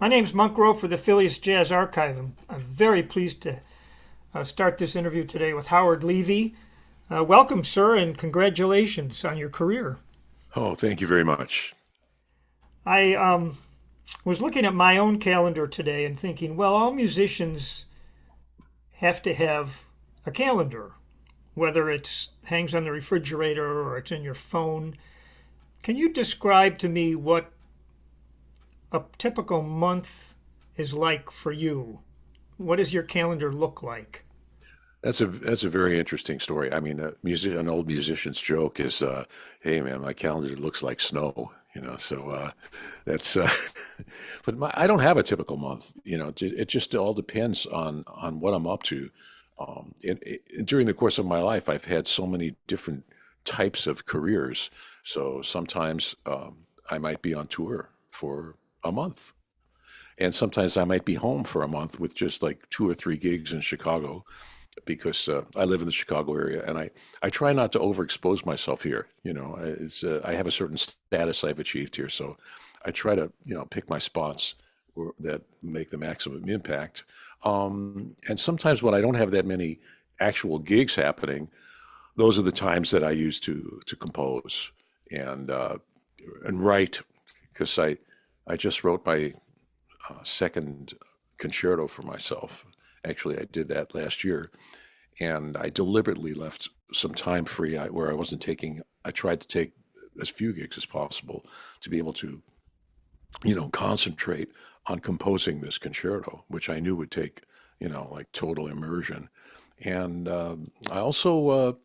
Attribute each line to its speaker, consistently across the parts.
Speaker 1: My name's Monk Rowe for the Phillies Jazz Archive. I'm very pleased to start this interview today with Howard Levy. Welcome, sir, and congratulations on your career.
Speaker 2: Oh, thank you very much.
Speaker 1: I was looking at my own calendar today and thinking, well, all musicians have to have a calendar, whether it's hangs on the refrigerator or it's in your phone. Can you describe to me what a typical month is like for you? What does your calendar look like?
Speaker 2: That's a very interesting story. I mean, an old musician's joke is, "Hey, man, my calendar looks like snow." That's. But I don't have a typical month. It just all depends on what I'm up to. During the course of my life, I've had so many different types of careers. So sometimes I might be on tour for a month, and sometimes I might be home for a month with just like two or three gigs in Chicago because I live in the Chicago area, and I try not to overexpose myself here. I have a certain status I've achieved here, so I try to pick my spots that make the maximum impact. And sometimes when I don't have that many actual gigs happening, those are the times that I use to compose and write because I just wrote my second concerto for myself. Actually, I did that last year, and I deliberately left some time free where I wasn't taking. I tried to take as few gigs as possible to be able to, concentrate on composing this concerto, which I knew would take, like total immersion. And I also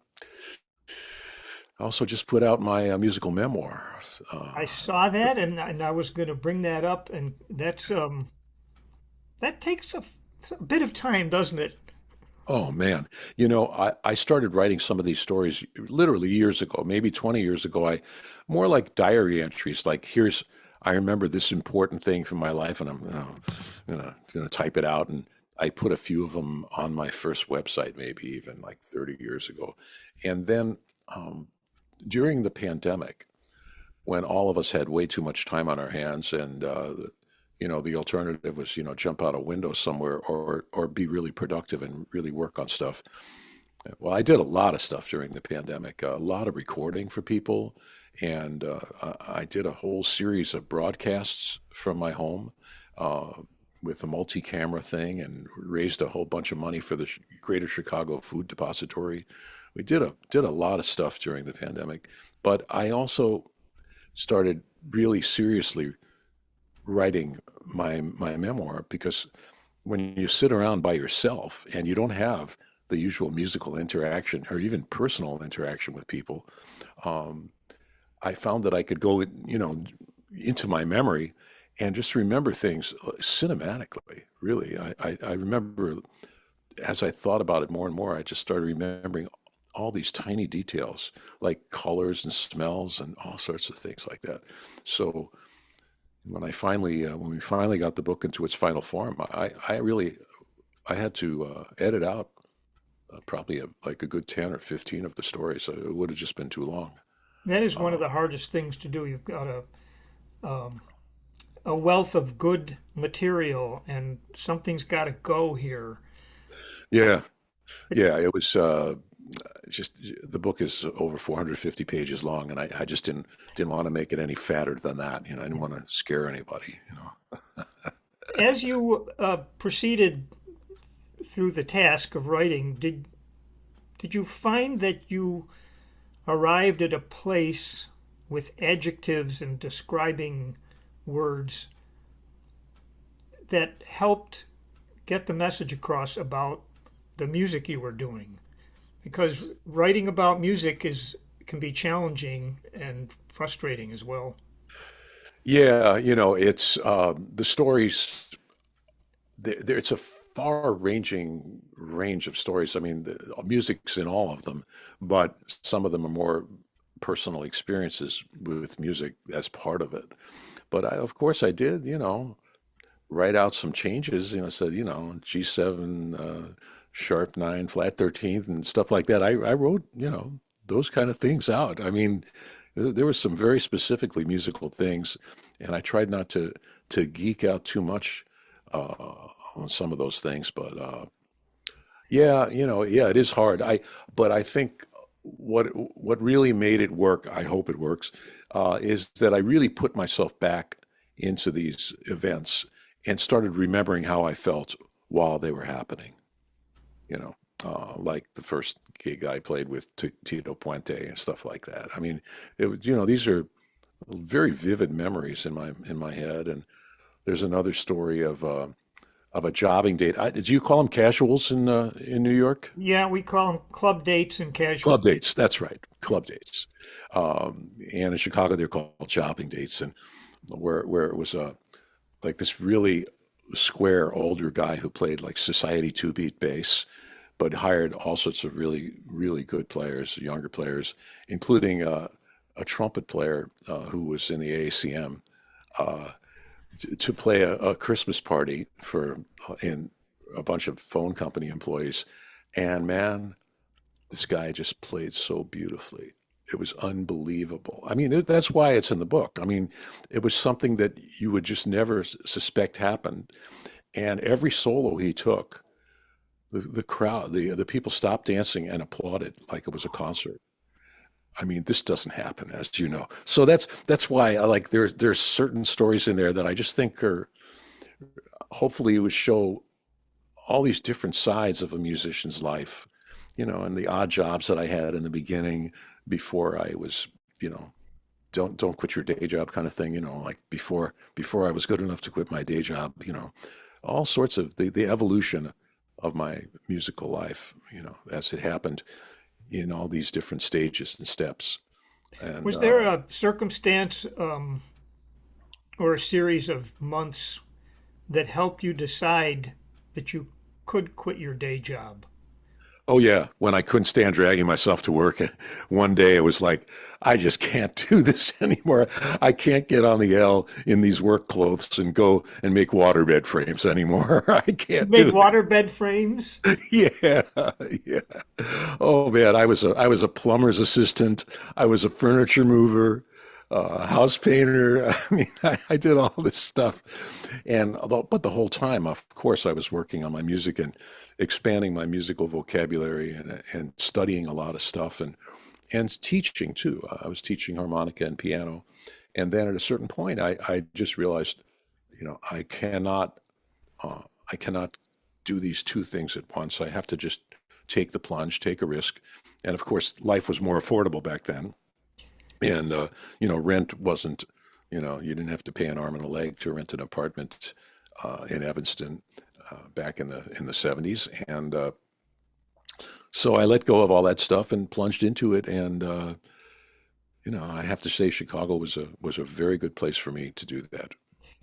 Speaker 2: just put out my musical memoir.
Speaker 1: I saw that, and I was going to bring that up, and that takes a bit of time, doesn't it?
Speaker 2: Oh man, I started writing some of these stories literally years ago, maybe 20 years ago. I more like diary entries, like I remember this important thing from my life, and I'm gonna type it out, and I put a few of them on my first website, maybe even like 30 years ago, and then during the pandemic, when all of us had way too much time on our hands, and the alternative was jump out a window somewhere or be really productive and really work on stuff. Well, I did a lot of stuff during the pandemic, a lot of recording for people, and I did a whole series of broadcasts from my home with a multi-camera thing, and raised a whole bunch of money for the Greater Chicago Food Depository. We did a lot of stuff during the pandemic, but I also started really seriously writing my memoir because when you sit around by yourself and you don't have the usual musical interaction or even personal interaction with people, um, I found that I could go, into my memory and just remember things cinematically. Really, I remember as I thought about it more and more, I just started remembering all these tiny details like colors and smells and all sorts of things like that. So when we finally got the book into its final form, I had to edit out probably like a good 10 or 15 of the stories. It would have just been too long.
Speaker 1: That is one of
Speaker 2: Uh,
Speaker 1: the hardest things to do. You've got a wealth of good material, and something's got to go here.
Speaker 2: yeah, yeah, it was just the book is over 450 pages long, and I just didn't want to make it any fatter than that. I didn't want to scare anybody.
Speaker 1: As you proceeded through the task of writing, did you find that you arrived at a place with adjectives and describing words that helped get the message across about the music you were doing? Because writing about music is can be challenging and frustrating as well.
Speaker 2: Yeah, it's the stories. It's a far-ranging range of stories. I mean, the music's in all of them, but some of them are more personal experiences with music as part of it. But of course, I did, write out some changes. Said, G7, sharp nine, flat 13th, and stuff like that. I wrote, those kind of things out. I mean, there were some very specifically musical things, and I tried not to to geek out too much on some of those things, but yeah, yeah, it is hard. But I think what really made it work, I hope it works, is that I really put myself back into these events and started remembering how I felt while they were happening. Like the first gig I played with Tito Puente and stuff like that. I mean, these are very vivid memories in my head. And there's another story of a jobbing date. Did you call them casuals in New York?
Speaker 1: Yeah, we call them club dates and casual.
Speaker 2: Club dates. That's right, club dates. And in Chicago, they're called jobbing dates, and where it was like this really square older guy who played like society two beat bass, but hired all sorts of really really good players, younger players, including a trumpet player who was in the AACM. Uh, to play a Christmas party for in a bunch of phone company employees. And man, this guy just played so beautifully. It was unbelievable. I mean, that's why it's in the book. I mean, it was something that you would just never suspect happened. And every solo he took, the crowd, the people stopped dancing and applauded like it was a concert. I mean, this doesn't happen, as you know. So that's why I like there's certain stories in there that I just think are hopefully would show all these different sides of a musician's life, and the odd jobs that I had in the beginning before I was, don't quit your day job kind of thing, like before I was good enough to quit my day job, all sorts of the evolution of my musical life, as it happened in all these different stages and steps. And
Speaker 1: Was there a circumstance or a series of months that helped you decide that you could quit your day job?
Speaker 2: Oh yeah, when I couldn't stand dragging myself to work, one day it was like, I just can't do this anymore. I can't get on the L in these work clothes and go and make waterbed frames anymore. I
Speaker 1: You
Speaker 2: can't
Speaker 1: made
Speaker 2: do
Speaker 1: waterbed frames?
Speaker 2: it. Yeah, yeah. Oh man, I was a plumber's assistant. I was a furniture mover, house painter. I mean, I did all this stuff, but the whole time, of course, I was working on my music and expanding my musical vocabulary and studying a lot of stuff and teaching too. I was teaching harmonica and piano, and then at a certain point, I just realized, I cannot I cannot do these two things at once. I have to just take the plunge, take a risk, and of course, life was more affordable back then, and rent wasn't. You didn't have to pay an arm and a leg to rent an apartment in Evanston back in the 70s, and so I let go of all that stuff and plunged into it. And I have to say, Chicago was a very good place for me to do that.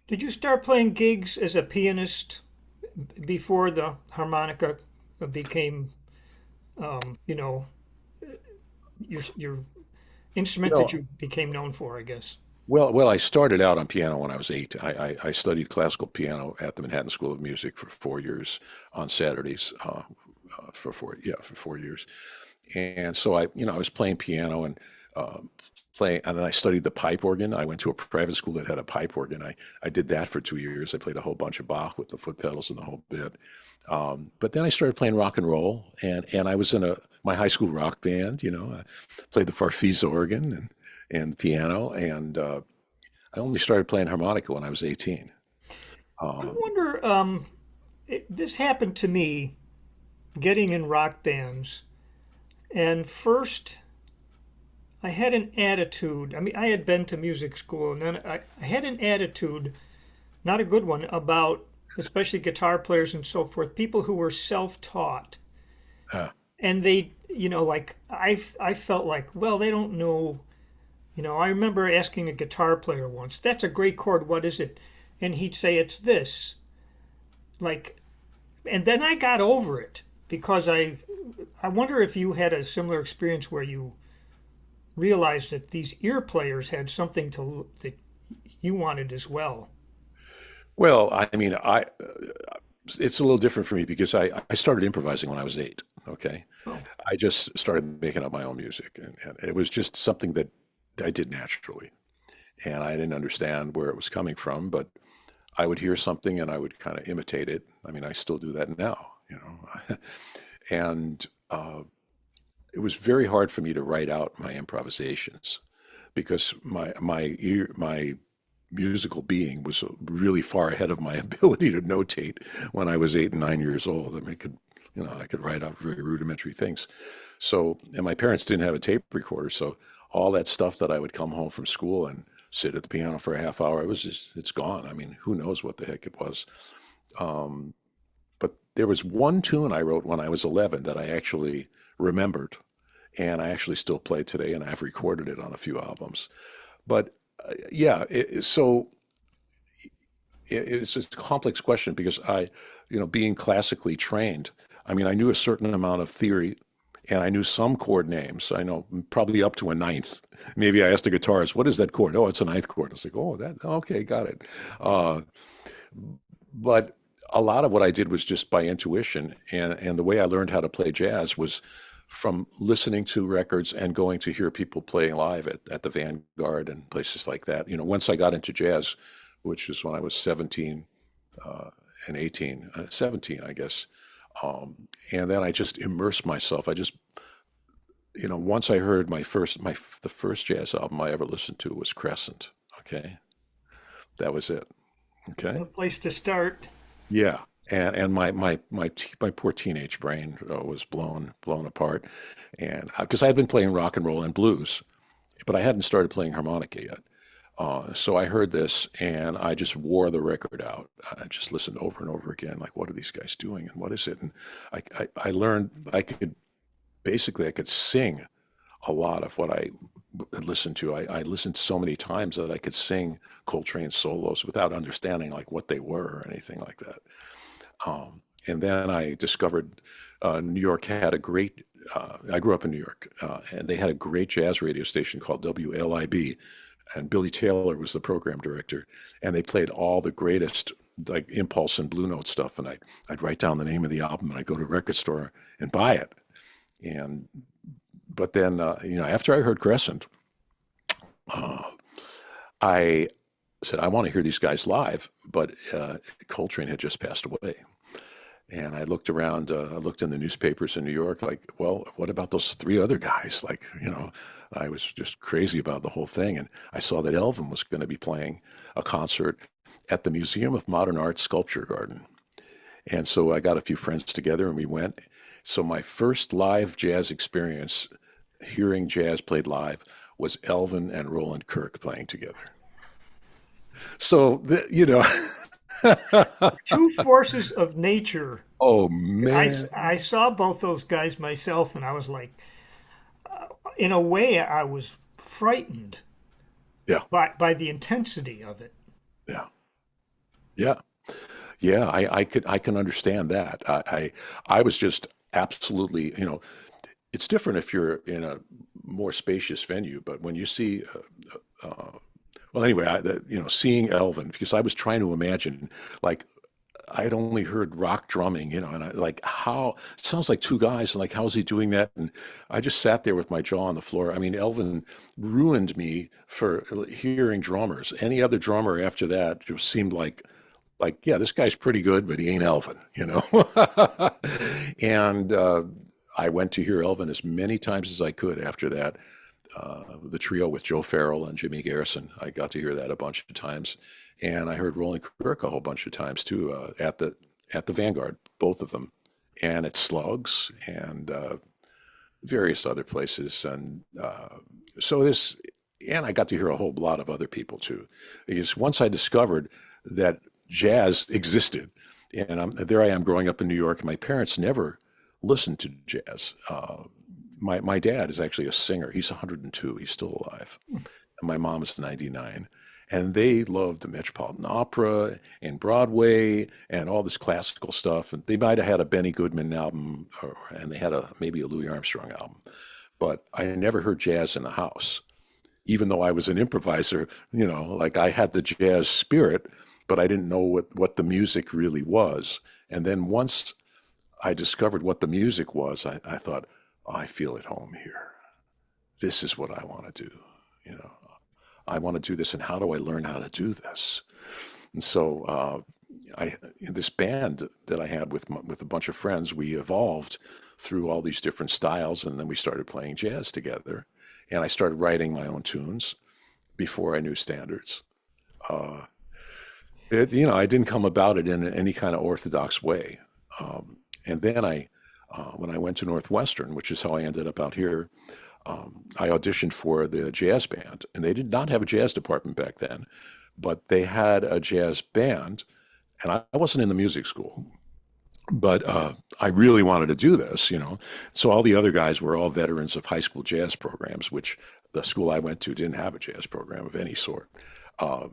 Speaker 1: Did you start playing gigs as a pianist before the harmonica became, you know, your instrument that
Speaker 2: Well,
Speaker 1: you became known for, I guess?
Speaker 2: well, I started out on piano when I was 8. I studied classical piano at the Manhattan School of Music for 4 years on Saturdays, for 4 years. And so I was playing piano and and then I studied the pipe organ. I went to a private school that had a pipe organ. I did that for 2 years. I played a whole bunch of Bach with the foot pedals and the whole bit. But then I started playing rock and roll, and I was in my high school rock band. I played the Farfisa organ and piano, and I only started playing harmonica when I was 18.
Speaker 1: I
Speaker 2: Uh,
Speaker 1: wonder, this happened to me getting in rock bands, and first I had an attitude. I mean, I had been to music school, and then I had an attitude, not a good one, about especially guitar players and so forth, people who were self-taught.
Speaker 2: uh,
Speaker 1: And they, like I felt like, well, they don't know. I remember asking a guitar player once, "That's a great chord. What is it?" And he'd say, "It's this." Like, and then I got over it because I wonder if you had a similar experience where you realized that these ear players had something that you wanted as well.
Speaker 2: well, I mean, it's a little different for me because I started improvising when I was 8. Okay,
Speaker 1: Oh,
Speaker 2: I just started making up my own music, and it was just something that I did naturally, and I didn't understand where it was coming from, but I would hear something and I would kind of imitate it. I mean, I still do that now, you know. And it was very hard for me to write out my improvisations because my musical being was really far ahead of my ability to notate when I was 8 and 9 years old. I mean, I could write out very rudimentary things. So, and my parents didn't have a tape recorder, so all that stuff that I would come home from school and sit at the piano for a half hour, it's gone. I mean, who knows what the heck it was. Um, but there was one tune I wrote when I was 11 that I actually remembered, and I actually still play today, and I've recorded it on a few albums. But yeah, it's a complex question because being classically trained, I mean, I knew a certain amount of theory and I knew some chord names. I know probably up to a ninth. Maybe I asked the guitarist, "What is that chord?" "Oh, it's a ninth chord." I was like, "Oh, that okay, got it." Uh, but a lot of what I did was just by intuition, and the way I learned how to play jazz was from listening to records and going to hear people playing live at the Vanguard and places like that. You know, once I got into jazz, which is when I was 17 and 18, 17, I guess. And then I just immersed myself. Once I heard the first jazz album I ever listened to was Crescent. Okay, that was it.
Speaker 1: What
Speaker 2: Okay,
Speaker 1: a place to start.
Speaker 2: yeah, and my poor teenage brain was blown apart, and because I had been playing rock and roll and blues, but I hadn't started playing harmonica yet. So I heard this and I just wore the record out. I just listened over and over again, like, what are these guys doing and what is it? And I learned I could sing a lot of what I listened to. I listened so many times that I could sing Coltrane solos without understanding like what they were or anything like that. And then I discovered New York had a great, I grew up in New York, and they had a great jazz radio station called WLIB, and Billy Taylor was the program director, and they played all the greatest like Impulse and Blue Note stuff, and I'd write down the name of the album, and I'd go to a record store and buy it. And but then after I heard Crescent, uh, I said I want to hear these guys live, but Coltrane had just passed away. And I looked around, I looked in the newspapers in New York, like, well, what about those three other guys? Like, I was just crazy about the whole thing. And I saw that Elvin was going to be playing a concert at the Museum of Modern Art Sculpture Garden. And so I got a few friends together and we went. So my first live jazz experience, hearing jazz played live, was Elvin and Roland Kirk playing together. So,
Speaker 1: Two forces of nature.
Speaker 2: oh
Speaker 1: I,
Speaker 2: man.
Speaker 1: I saw both those guys myself, and I was like, in a way, I was frightened
Speaker 2: Yeah,
Speaker 1: by the intensity of it.
Speaker 2: yeah, yeah. Yeah, I can understand that. I was just absolutely, it's different if you're in a more spacious venue, but when you see, well, anyway, seeing Elvin, because I was trying to imagine, like, I'd only heard rock drumming, and I like how it sounds like two guys, and like how is he doing that? And I just sat there with my jaw on the floor. I mean, Elvin ruined me for hearing drummers. Any other drummer after that just seemed like, yeah, this guy's pretty good, but he ain't Elvin. And I went to hear Elvin as many times as I could after that. The trio with Joe Farrell and Jimmy Garrison, I got to hear that a bunch of times, and I heard Roland Kirk a whole bunch of times too at the Vanguard, both of them, and at Slugs and various other places, and so this, and I got to hear a whole lot of other people too, because once I discovered that jazz existed. And there I am growing up in New York, and my parents never listened to jazz. My dad is actually a singer. He's 102. He's still alive. And my mom is 99. And they loved the Metropolitan Opera and Broadway and all this classical stuff. And they might have had a Benny Goodman album, and they had maybe a Louis Armstrong album. But I never heard jazz in the house, even though I was an improviser, like I had the jazz spirit, but I didn't know what the music really was. And then once I discovered what the music was, I thought, oh, I feel at home here. This is what I want to do. You know, I want to do this. And how do I learn how to do this? And so I this band that I had with a bunch of friends, we evolved through all these different styles, and then we started playing jazz together. And I started writing my own tunes before I knew standards. Uh, I didn't come about it in any kind of orthodox way. And then when I went to Northwestern, which is how I ended up out here, I auditioned for the jazz band, and they did not have a jazz department back then, but they had a jazz band, and I wasn't in the music school, but I really wanted to do this. So all the other guys were all veterans of high school jazz programs, which the school I went to didn't have a jazz program of any sort. Uh,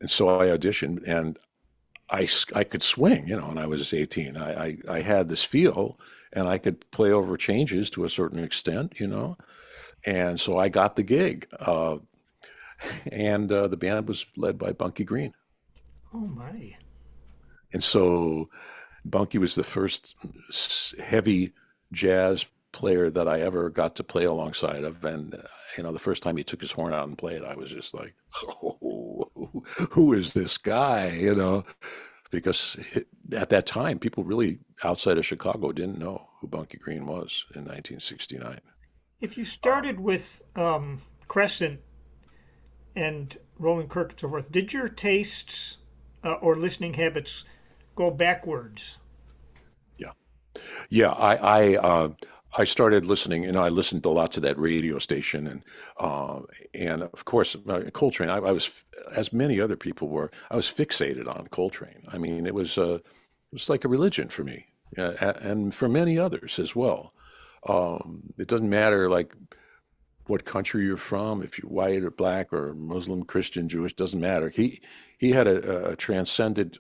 Speaker 2: and so I auditioned, and I could swing, and I was 18. I had this feel, and I could play over changes to a certain extent. And so I got the gig. And the band was led by Bunky Green.
Speaker 1: Oh my.
Speaker 2: And so Bunky was the first heavy jazz player that I ever got to play alongside of. And, the first time he took his horn out and played, I was just like, oh, who is this guy? Because at that time, people really outside of Chicago didn't know who Bunky Green was in 1969.
Speaker 1: If you started with Crescent and Roland Kirk and so forth, did your tastes or listening habits go backwards?
Speaker 2: Yeah. Yeah, I started listening. I listened a lot to that radio station, and of course Coltrane. I was, as many other people were, I was fixated on Coltrane. I mean, it was like a religion for me, and for many others as well. It doesn't matter like what country you're from, if you're white or black or Muslim, Christian, Jewish, doesn't matter. He had a transcendent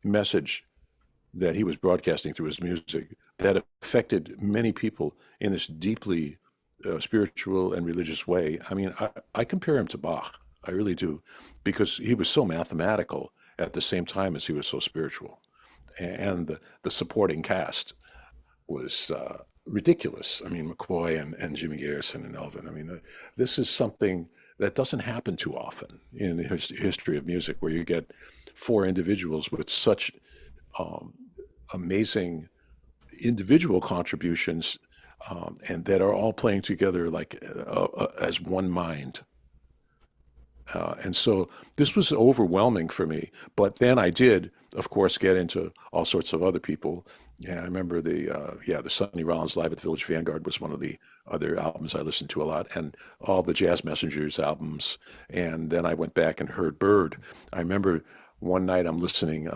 Speaker 2: message that he was broadcasting through his music that affected many people in this deeply spiritual and religious way. I mean, I compare him to Bach. I really do, because he was so mathematical at the same time as he was so spiritual. And the supporting cast was ridiculous. I mean, McCoy and Jimmy Garrison and Elvin. I mean, this is something that doesn't happen too often in the history of music, where you get four individuals with such um, amazing individual contributions, and that are all playing together like as one mind. And so this was overwhelming for me. But then I did, of course, get into all sorts of other people. Yeah, I remember the Sonny Rollins Live at the Village Vanguard was one of the other albums I listened to a lot, and all the Jazz Messengers albums. And then I went back and heard Bird. I remember one night I'm listening,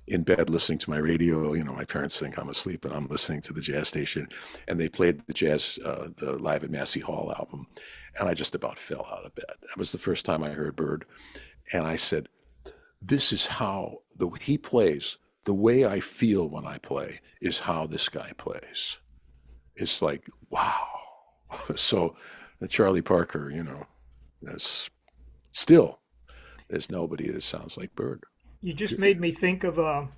Speaker 2: in bed listening to my radio. My parents think I'm asleep, and I'm listening to the jazz station, and they played the Live at Massey Hall album, and I just about fell out of bed. That was the first time I heard Bird, and I said, "This is how he plays. The way I feel when I play is how this guy plays." It's like, wow. So, Charlie Parker, that's still there's nobody that sounds like Bird.
Speaker 1: You just made me think of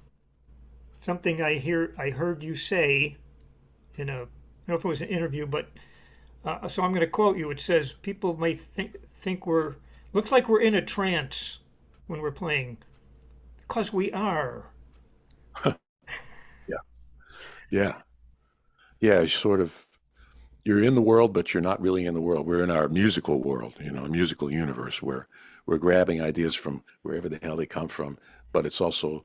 Speaker 1: something I heard you say in I don't know if it was an interview, but so I'm going to quote you. It says people may think we're looks like we're in a trance when we're playing, because we are.
Speaker 2: Yeah, yeah, yeah. You're in the world, but you're not really in the world. We're in our musical world, a musical universe where we're grabbing ideas from wherever the hell they come from. But it's also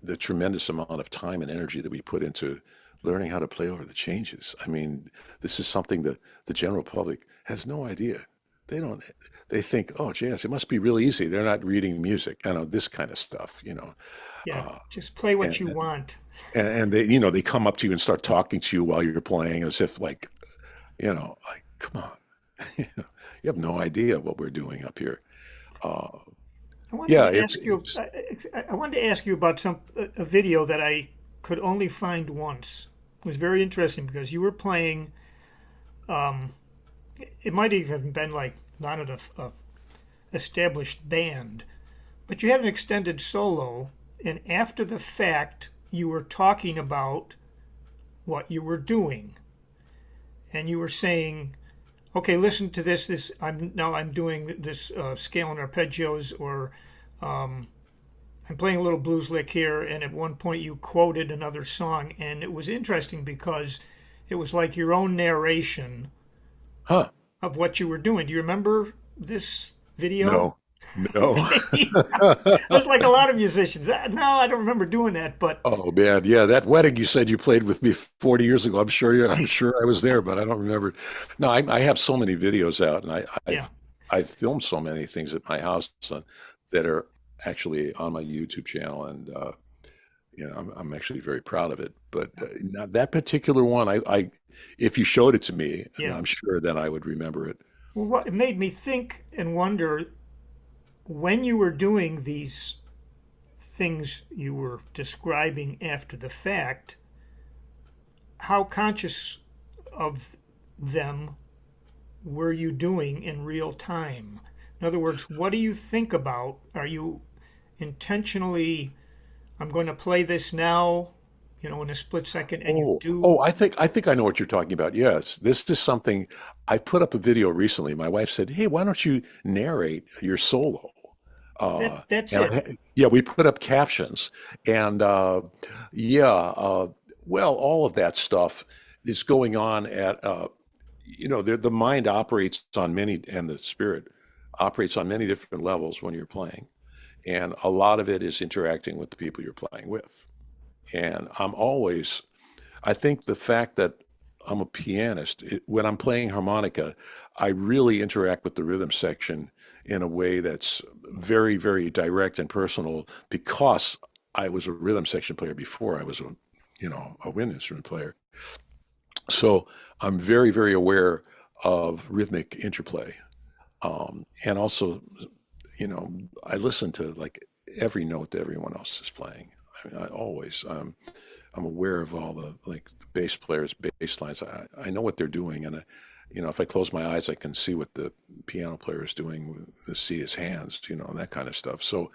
Speaker 2: the tremendous amount of time and energy that we put into learning how to play over the changes. I mean, this is something that the general public has no idea. They don't. They think, oh, jazz, it must be really easy. They're not reading music, this kind of stuff.
Speaker 1: Yeah,
Speaker 2: Uh,
Speaker 1: just play what you
Speaker 2: and
Speaker 1: want.
Speaker 2: and they come up to you and start talking to you while you're playing, as if like come on, you have no idea what we're doing up here. Uh,
Speaker 1: I wanted
Speaker 2: yeah,
Speaker 1: to ask you. I wanted to ask you about a video that I could only find once. It was very interesting because you were playing. Um, it might even been like not a established band, but you had an extended solo, and after the fact, you were talking about what you were doing, and you were saying, okay, listen to this. I'm doing this scale and arpeggios, or um, I'm playing a little blues lick here. And at one point, you quoted another song, and it was interesting because it was like your own narration
Speaker 2: Huh?
Speaker 1: of what you were doing. Do you remember this video?
Speaker 2: No, no.
Speaker 1: Okay. There's like a lot of musicians. No, I don't remember doing that, but
Speaker 2: Oh man, yeah, that wedding you said you played with me 40 years ago. I'm sure I was there, but I don't remember. No, I have so many videos out, and
Speaker 1: yeah,
Speaker 2: I've filmed so many things at my house that are actually on my YouTube channel, and I'm actually very proud of it. But not that particular one, if you showed it to me,
Speaker 1: yeah.
Speaker 2: I'm sure that I would remember it.
Speaker 1: Well, what it made me think and wonder when you were doing these things you were describing after the fact, how conscious of them were you doing in real time? In other words, what do you think about? Are you intentionally, I'm going to play this now, in a split second, and you do?
Speaker 2: I think I know what you're talking about. Yes, this is something I put up a video recently. My wife said, "Hey, why don't you narrate your solo?"
Speaker 1: That's
Speaker 2: And
Speaker 1: it.
Speaker 2: yeah, we put up captions, and yeah, well, all of that stuff is going on at the mind operates on many, and the spirit operates on many different levels when you're playing, and a lot of it is interacting with the people you're playing with. And I think the fact that I'm a pianist, when I'm playing harmonica, I really interact with the rhythm section in a way that's very, very direct and personal because I was a rhythm section player before I was a wind instrument player. So I'm very, very aware of rhythmic interplay. And also, I listen to like every note that everyone else is playing. I mean, I'm aware of all the like the bass players, bass lines. I know what they're doing, and if I close my eyes, I can see what the piano player is doing, see his hands, and that kind of stuff. So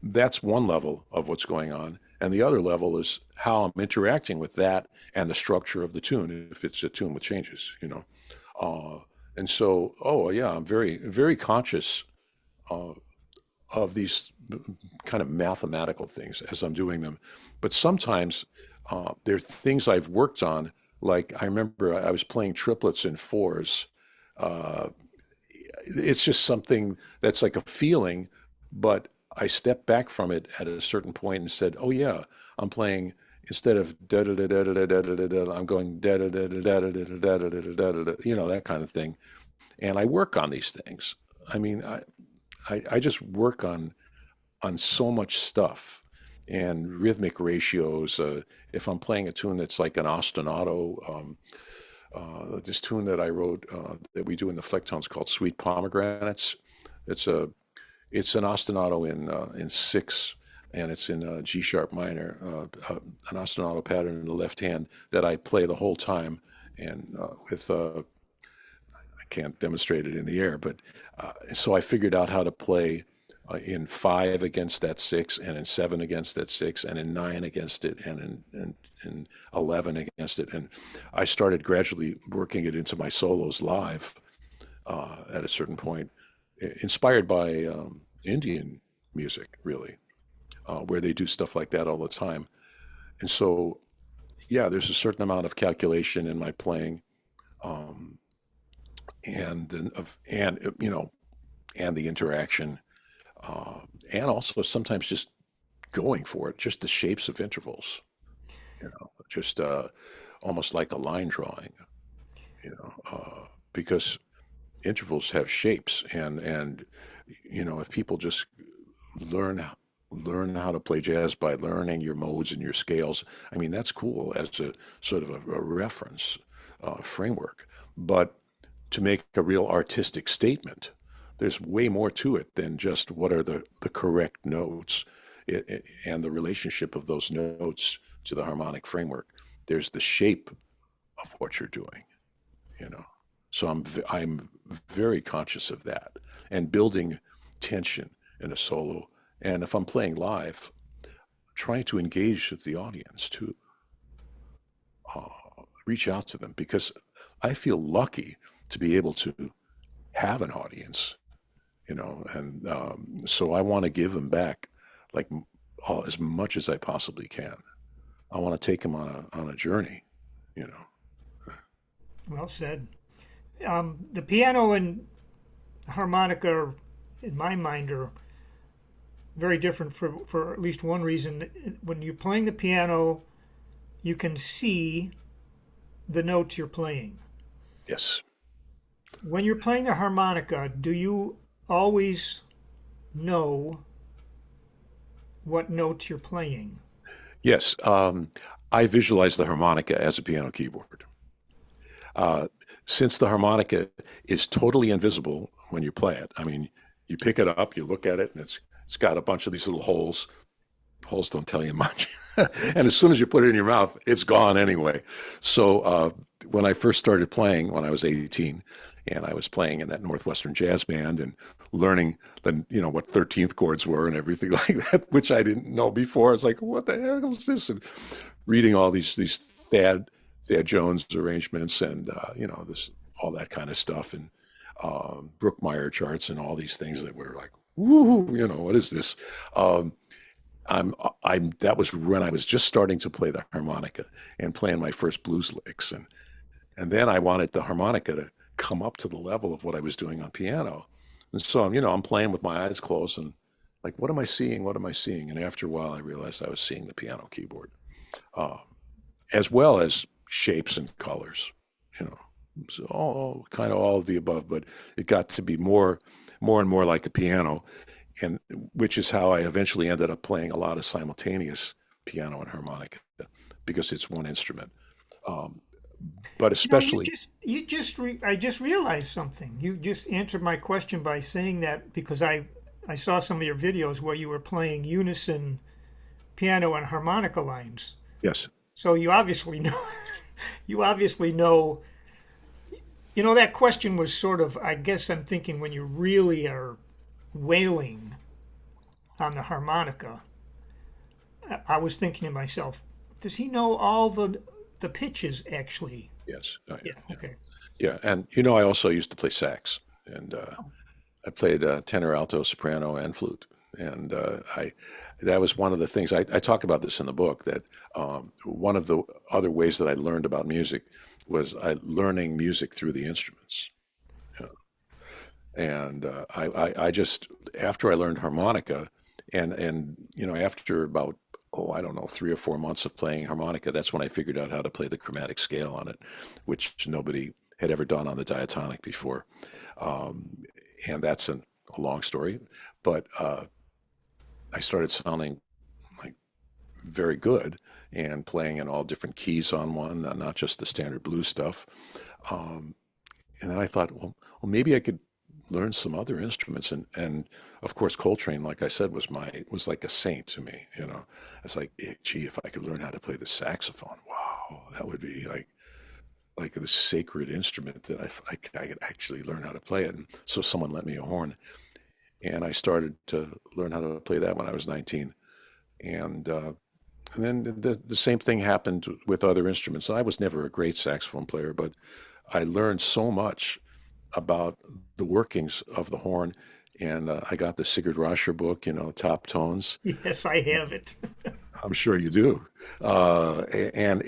Speaker 2: that's one level of what's going on, and the other level is how I'm interacting with that and the structure of the tune, if it's a tune with changes. Uh, and so, oh yeah, I'm very, very conscious uh, of these kind of mathematical things as I'm doing them. But sometimes there are things I've worked on. Like I remember I was playing triplets in fours. Uh, it's just something that's like a feeling, but I stepped back from it at a certain point and said, "Oh yeah, I'm playing." Instead of da da da da da da da da da, I'm going da da da da da da da da da da da da, that kind of thing. And I work on these things. I mean, I just work on so much stuff and rhythmic ratios. If I'm playing a tune that's like an ostinato, this tune that I wrote that we do in the Flecktones called "Sweet Pomegranates." It's a it's an ostinato in six, and it's in G sharp minor, an ostinato pattern in the left hand that I play the whole time, and with I can't demonstrate it in the air, but so I figured out how to play in five against that six, and in seven against that six, and in nine against it, and in 11 against it. And I started gradually working it into my solos live at a certain point, inspired by Indian music, really, where they do stuff like that all the time. And so, yeah, there's a certain amount of calculation in my playing, um, and the interaction, uh, and also sometimes just going for it, just the shapes of intervals, just almost like a line drawing, because intervals have shapes, and if people just learn learn how to play jazz by learning your modes and your scales, I mean that's cool as a sort of a reference framework, but to make a real artistic statement, there's way more to it than just what are the correct notes and the relationship of those notes to the harmonic framework. There's the shape of what you're doing, you know. So I'm very conscious of that and building tension in a solo. And if I'm playing live, trying to engage with the audience to reach out to them because I feel lucky to be able to have an audience, and so I want to give them back like as much as I possibly can. I want to take them on a journey, you know.
Speaker 1: Well said. The piano and harmonica, in my mind, are very different for at least one reason. When you're playing the piano, you can see the notes you're playing.
Speaker 2: Yes.
Speaker 1: When you're playing the harmonica, do you always know what notes you're playing?
Speaker 2: Yes. I visualize the harmonica as a piano keyboard. Uh, since the harmonica is totally invisible when you play it, I mean, you pick it up, you look at it, and it's got a bunch of these little holes. Holes don't tell you much. And as soon as you put it in your mouth, it's gone anyway. So when I first started playing when I was 18, and I was playing in that Northwestern Jazz Band and learning what 13th chords were and everything like that, which I didn't know before. I was like, what the hell is this? And reading all these Thad Jones arrangements and this all that kind of stuff and Brookmeyer charts and all these things that were like, woo, what is this? Um, I'm that was when I was just starting to play the harmonica and playing my first blues licks, and then I wanted the harmonica to come up to the level of what I was doing on piano. And so I'm playing with my eyes closed and like, what am I seeing? What am I seeing? And after a while, I realized I was seeing the piano keyboard, uh, as well as shapes and colors, you know, so all kind of all of the above. But it got to be more and more like a piano, and which is how I eventually ended up playing a lot of simultaneous piano and harmonica because it's one instrument. Um, but
Speaker 1: You know,
Speaker 2: especially,
Speaker 1: I just realized something. You just answered my question by saying that because I saw some of your videos where you were playing unison piano and harmonica lines.
Speaker 2: yes,
Speaker 1: So you obviously know, you obviously know, that question was sort of, I guess I'm thinking when you really are wailing on the harmonica, I was thinking to myself, does he know all the pitches actually?
Speaker 2: yes,
Speaker 1: Yeah,
Speaker 2: yeah,
Speaker 1: okay.
Speaker 2: yeah. And I also used to play sax, and I played tenor, alto, soprano, and flute. And I that was one of the things I talk about this in the book. That one of the other ways that I learned about music was learning music through the instruments. You know. And I just after I learned harmonica, and after about I don't know 3 or 4 months of playing harmonica, that's when I figured out how to play the chromatic scale on it, which nobody had ever done on the diatonic before. Um, and that's a long story, but I started sounding like very good and playing in all different keys on one, not just the standard blues stuff. Um, and then I thought, well, maybe I could learn some other instruments, and of course Coltrane, like I said, was like a saint to me. It's like, gee, if I could learn how to play the saxophone, wow, that would be like the sacred instrument that I could actually learn how to play it. And so someone lent me a horn, and I started to learn how to play that when I was 19. And and then the same thing happened with other instruments. I was never a great saxophone player, but I learned so much about the workings of the horn. And I got the Sigurd Rascher book, Top Tones.
Speaker 1: Yes, I have it.
Speaker 2: I'm sure you do. And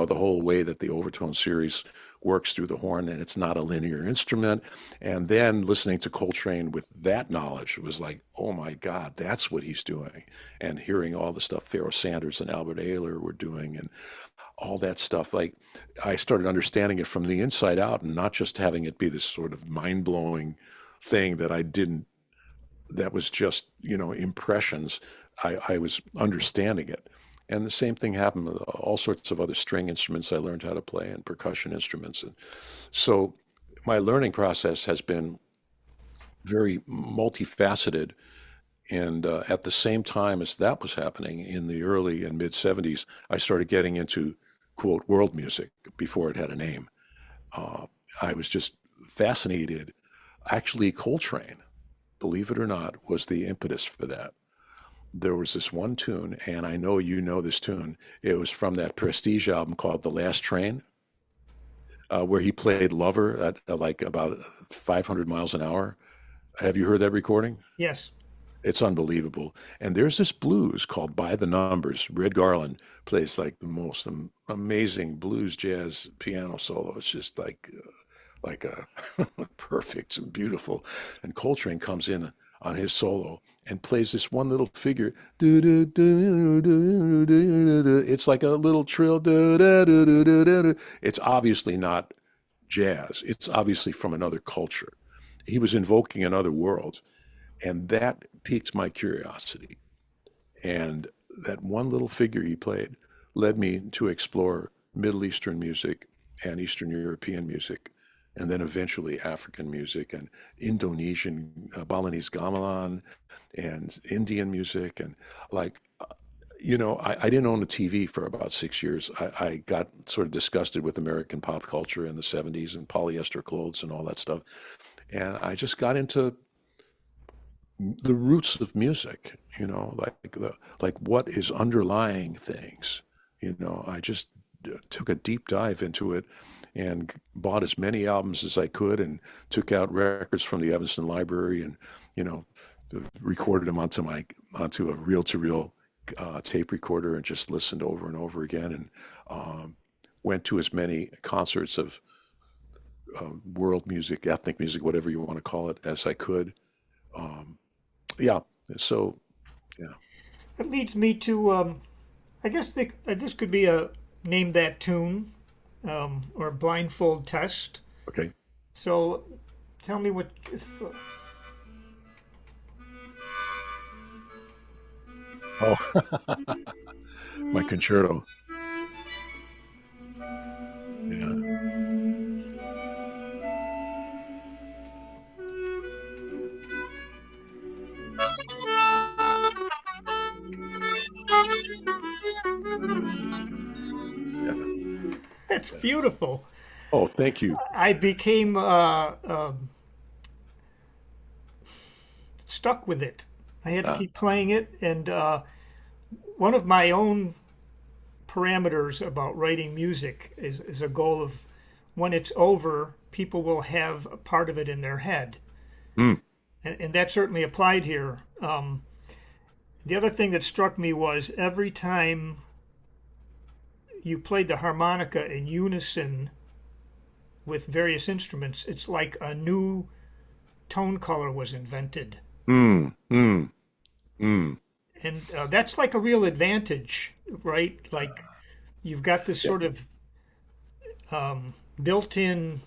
Speaker 2: the whole way that the overtone series works through the horn, and it's not a linear instrument. And then listening to Coltrane with that knowledge was like, oh my God, that's what he's doing. And hearing all the stuff Pharoah Sanders and Albert Ayler were doing and all that stuff, like I started understanding it from the inside out and not just having it be this sort of mind blowing thing that I didn't that was just impressions. I was understanding it, and the same thing happened with all sorts of other string instruments I learned how to play and percussion instruments. And so my learning process has been very multifaceted. And at the same time as that was happening in the early and mid 70s, I started getting into quote world music before it had a name. uh, I was just fascinated. Actually, Coltrane, believe it or not, was the impetus for that. There was this one tune, and I know you know this tune. It was from that Prestige album called "The Last Train." where he played Lover at like about 500 miles an hour. Have you heard that recording?
Speaker 1: Yes.
Speaker 2: It's unbelievable. And there's this blues called By the Numbers. Red Garland plays like the most amazing blues jazz piano solo. It's just like a perfect and beautiful. And Coltrane comes in on his solo and plays this one little figure. It's like a little trill. It's obviously not jazz. It's obviously from another culture. He was invoking another world. And that piqued my curiosity. And that one little figure he played led me to explore Middle Eastern music and Eastern European music, and then eventually African music and Indonesian Balinese gamelan and Indian music. And like, I didn't own a TV for about 6 years. I got sort of disgusted with American pop culture in the 70s and polyester clothes and all that stuff. And I just got into the roots of music, like what is underlying things. I just took a deep dive into it and bought as many albums as I could and took out records from the Evanston Library and you know recorded them onto a reel-to-reel tape recorder and just listened over and over again and went to as many concerts of world music, ethnic music, whatever you want to call it, as I could. Um, yeah. So, yeah.
Speaker 1: That leads me to, I guess this could be a name that tune or blindfold test.
Speaker 2: Okay.
Speaker 1: So tell me what if
Speaker 2: Oh, my concerto. Yeah. Yeah.
Speaker 1: that's beautiful.
Speaker 2: Oh, thank you.
Speaker 1: I became stuck with it. I had to
Speaker 2: Uh,
Speaker 1: keep playing it, and one of my own parameters about writing music is a goal of when it's over, people will have a part of it in their head.
Speaker 2: mm,
Speaker 1: And that certainly applied here. The other thing that struck me was every time you played the harmonica in unison with various instruments, it's like a new tone color was invented.
Speaker 2: mm, mm, mm.
Speaker 1: And that's like a real advantage, right? Like you've got this
Speaker 2: Yeah.
Speaker 1: sort of built in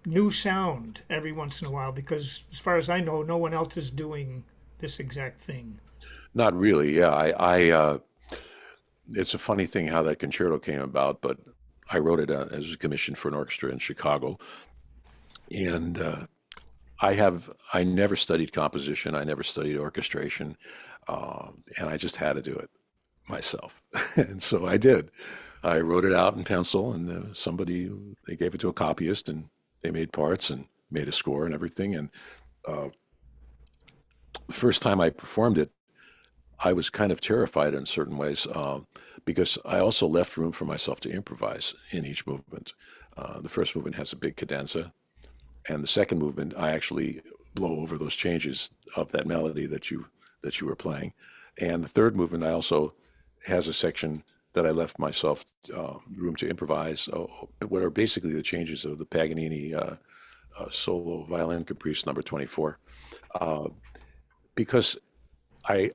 Speaker 1: new sound every once in a while because, as far as I know, no one else is doing this exact thing.
Speaker 2: Not really. Yeah. It's a funny thing how that concerto came about, but I wrote it as a commission for an orchestra in Chicago. And I never studied composition. I never studied orchestration. And I just had to do it myself. And so I did. I wrote it out in pencil, and they gave it to a copyist, and they made parts and made a score and everything. And uh, the first time I performed it, I was kind of terrified in certain ways because I also left room for myself to improvise in each movement. The first movement has a big cadenza, and the second movement, I actually blow over those changes of that melody that you were playing. And the third movement, I also has a section that I left myself room to improvise, what are basically the changes of the Paganini solo violin caprice number 24. Uh, because I,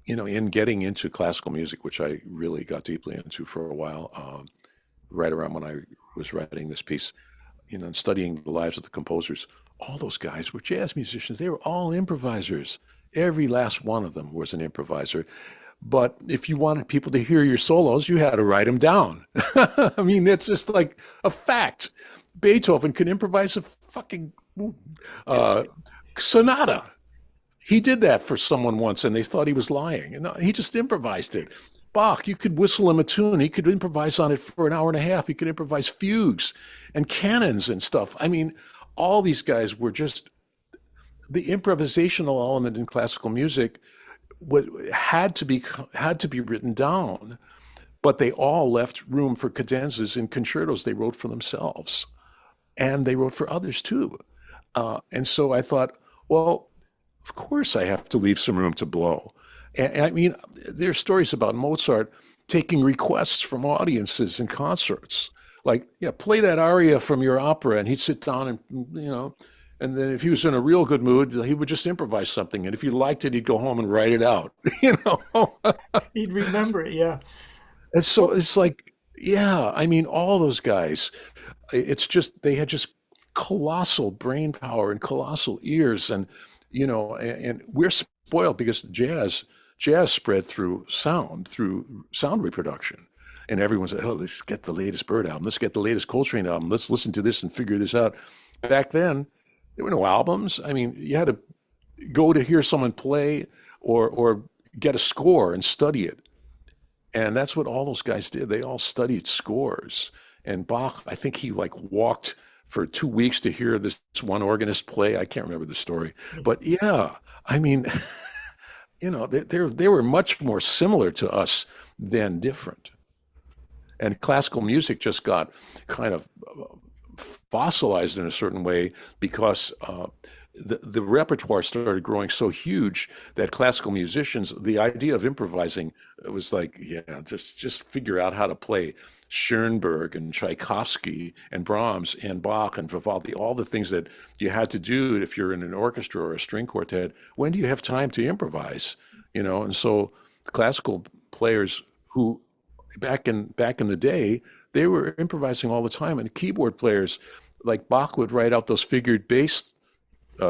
Speaker 2: in getting into classical music, which I really got deeply into for a while, right around when I was writing this piece, and studying the lives of the composers, all those guys were jazz musicians. They were all improvisers. Every last one of them was an improviser. But if you wanted people to hear your solos, you had to write them down. I mean, it's just like a fact. Beethoven could improvise a fucking uh, sonata. He did that for someone once, and they thought he was lying. And no, he just improvised it. Bach, you could whistle him a tune. He could improvise on it for an hour and a half. He could improvise fugues and canons and stuff. I mean, all these guys were just the improvisational element in classical music had to be written down but they all left room for cadenzas and concertos they wrote for themselves, and they wrote for others too. And so I thought, well, of course I have to leave some room to blow. And I mean, there's stories about Mozart taking requests from audiences in concerts, like, yeah, play that aria from your opera, and he'd sit down and and then if he was in a real good mood, he would just improvise something, and if he liked it, he'd go home and write it out, you know.
Speaker 1: He'd remember it, yeah.
Speaker 2: And so
Speaker 1: Well,
Speaker 2: it's like, yeah, I mean, all those guys, it's just they had just colossal brain power and colossal ears, and and we're spoiled because jazz spread through sound reproduction, and everyone said, oh, let's get the latest Bird album, let's get the latest Coltrane album, let's listen to this and figure this out. Back then there were no albums. I mean, you had to go to hear someone play, or get a score and study it, and that's what all those guys did. They all studied scores. And Bach, I think he like walked for 2 weeks to hear this one organist play. I can't remember the story, but yeah, I mean, they were much more similar to us than different. And classical music just got kind of fossilized in a certain way because the repertoire started growing so huge that classical musicians, the idea of improvising, it was like, yeah, just figure out how to play Schoenberg and Tchaikovsky and Brahms and Bach and Vivaldi, all the things that you had to do if you're in an orchestra or a string quartet. When do you have time to improvise? And so classical players who back in the day, they were improvising all the time, and keyboard players like Bach would write out those figured bass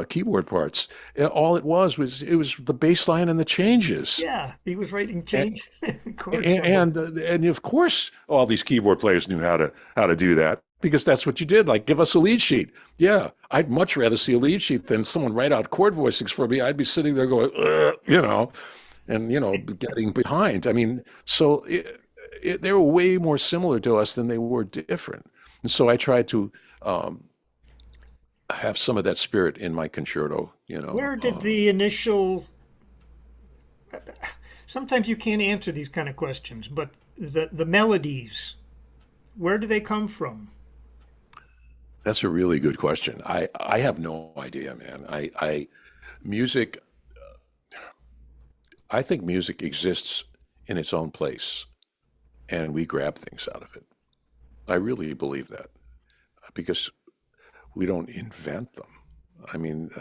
Speaker 2: keyboard parts. And all it was the bass line and the changes.
Speaker 1: yeah, he was writing
Speaker 2: And,
Speaker 1: change chord
Speaker 2: and
Speaker 1: symbols.
Speaker 2: and of course all these keyboard players knew how to do that, because that's what you did. Like, give us a lead sheet. Yeah, I'd much rather see a lead sheet than someone write out chord voicings for me. I'd be sitting there going, and getting behind. I mean, so they were way more similar to us than they were different. And so I tried to have some of that spirit in my concerto.
Speaker 1: Where did the initial, sometimes you can't answer these kind of questions, but the melodies, where do they come from?
Speaker 2: That's a really good question. I have no idea, man. Music. I think music exists in its own place, and we grab things out of it. I really believe that, because we don't invent them. I mean,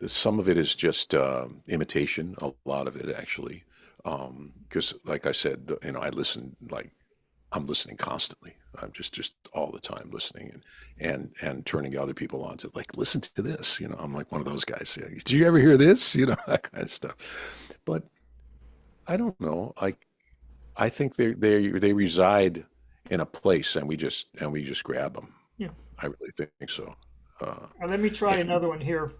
Speaker 2: some of it is just imitation. A lot of it, actually, because, like I said, I listen, like, I'm listening constantly. I'm just all the time listening, and turning other people on to, like, listen to this. I'm like one of those guys. Yeah, did you ever hear this? That kind of stuff. But I don't know. I think they reside in a place, and we just grab them.
Speaker 1: Yeah.
Speaker 2: I really think so. Uh,
Speaker 1: Let me try
Speaker 2: and
Speaker 1: another one here.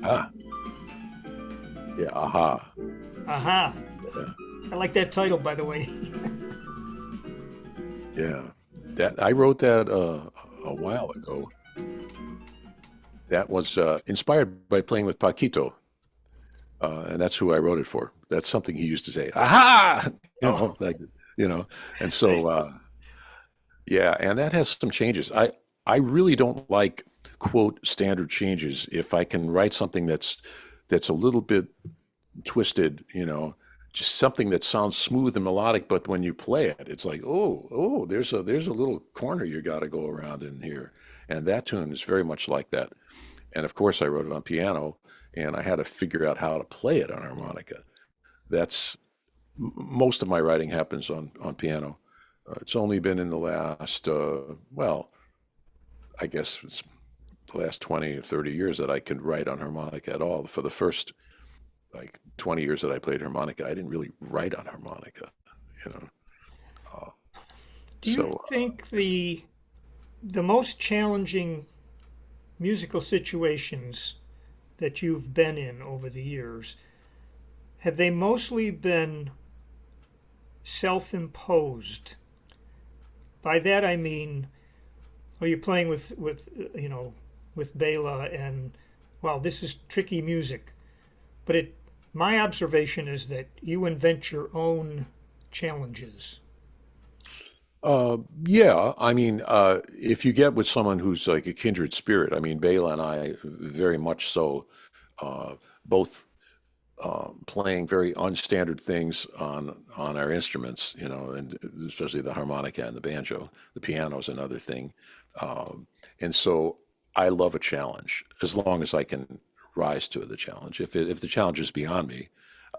Speaker 2: ah, yeah, aha,
Speaker 1: Aha.
Speaker 2: yeah,
Speaker 1: I like that title, by the way.
Speaker 2: yeah. That I wrote that a while ago. That was inspired by playing with Paquito, and that's who I wrote it for. That's something he used to say, "Aha!"
Speaker 1: Oh,
Speaker 2: Like, you know. And so,
Speaker 1: nice.
Speaker 2: yeah, and that has some changes. I really don't like, quote, standard changes. If I can write something that's a little bit twisted, just something that sounds smooth and melodic, but when you play it, it's like, oh, there's a little corner you got to go around in here. And that tune is very much like that. And of course, I wrote it on piano, and I had to figure out how to play it on harmonica. That's Most of my writing happens on piano. It's only been in the last, well, I guess it's the last 20 or 30 years that I could write on harmonica at all. For the first, like, 20 years that I played harmonica, I didn't really write on harmonica, you know. Uh,
Speaker 1: Do you
Speaker 2: so
Speaker 1: think the most challenging musical situations that you've been in over the years, have they mostly been self-imposed? By that I mean, are you playing with with Bela, and well, this is tricky music. But my observation is that you invent your own challenges.
Speaker 2: Yeah, I mean, if you get with someone who's like a kindred spirit, I mean, Bela and I very much so, uh, both playing very unstandard things on our instruments, and especially the harmonica and the banjo. The piano is another thing, and so I love a challenge as long as I can rise to the challenge. If the challenge is beyond me,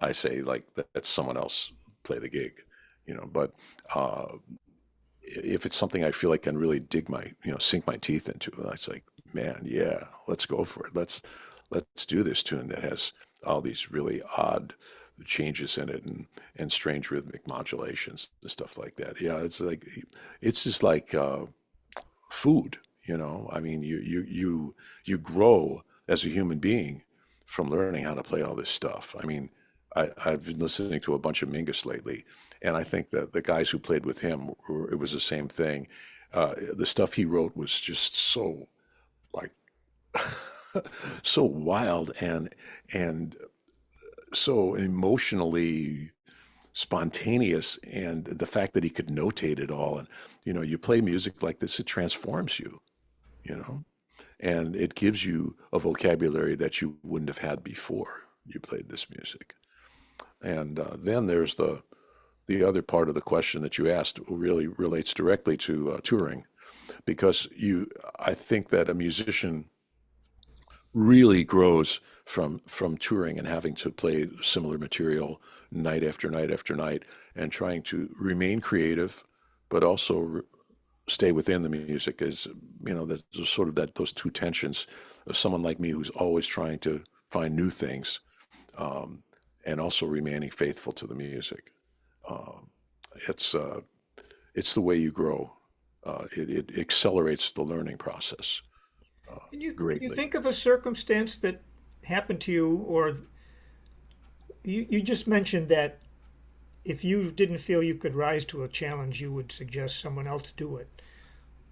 Speaker 2: I say like that's someone else play the gig, But uh, if it's something I feel like can really sink my teeth into, it's like, man, yeah, let's go for it. Let's do this tune that has all these really odd changes in it and strange rhythmic modulations and stuff like that. Yeah, it's just like food, I mean, you grow as a human being from learning how to play all this stuff. I mean, I've been listening to a bunch of Mingus lately, and I think that the guys who played with him, it was the same thing. The stuff he wrote was just so like so wild and so emotionally spontaneous, and the fact that he could notate it all, and you play music like this, it transforms you, you know, and it gives you a vocabulary that you wouldn't have had before you played this music. And then there's the other part of the question that you asked really relates directly to touring, because I think that a musician really grows from touring and having to play similar material night after night after night, and trying to remain creative, but also stay within the music. Is there's sort of that those two tensions of someone like me who's always trying to find new things, um, and also remaining faithful to the music. Um, it's it's the way you grow. It accelerates the learning process
Speaker 1: Can you
Speaker 2: greatly.
Speaker 1: think of a circumstance that happened to you, or you just mentioned that if you didn't feel you could rise to a challenge, you would suggest someone else do it.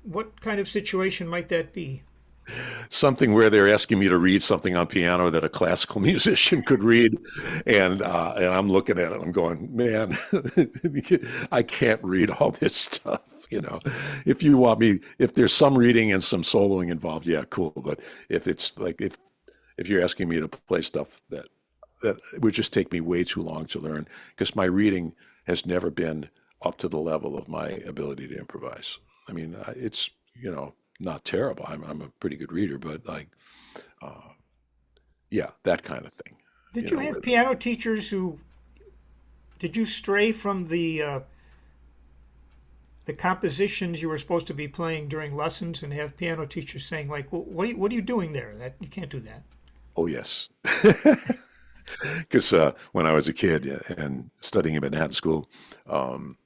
Speaker 1: What kind of situation might that be?
Speaker 2: Something where they're asking me to read something on piano that a classical musician could read, and I'm looking at it, I'm going, man, I can't read all this stuff. If you want me, if there's some reading and some soloing involved, yeah, cool. But if it's like if you're asking me to play stuff that it would just take me way too long to learn, because my reading has never been up to the level of my ability to improvise. I mean, it's not terrible. I'm a pretty good reader, but like, uh, yeah, that kind of thing.
Speaker 1: Did you have
Speaker 2: Where
Speaker 1: piano teachers who did you stray from the compositions you were supposed to be playing during lessons and have piano teachers saying like, well, what are you doing there? That you can't do that.
Speaker 2: oh yes, because when I was a kid and studying in Manhattan School, um,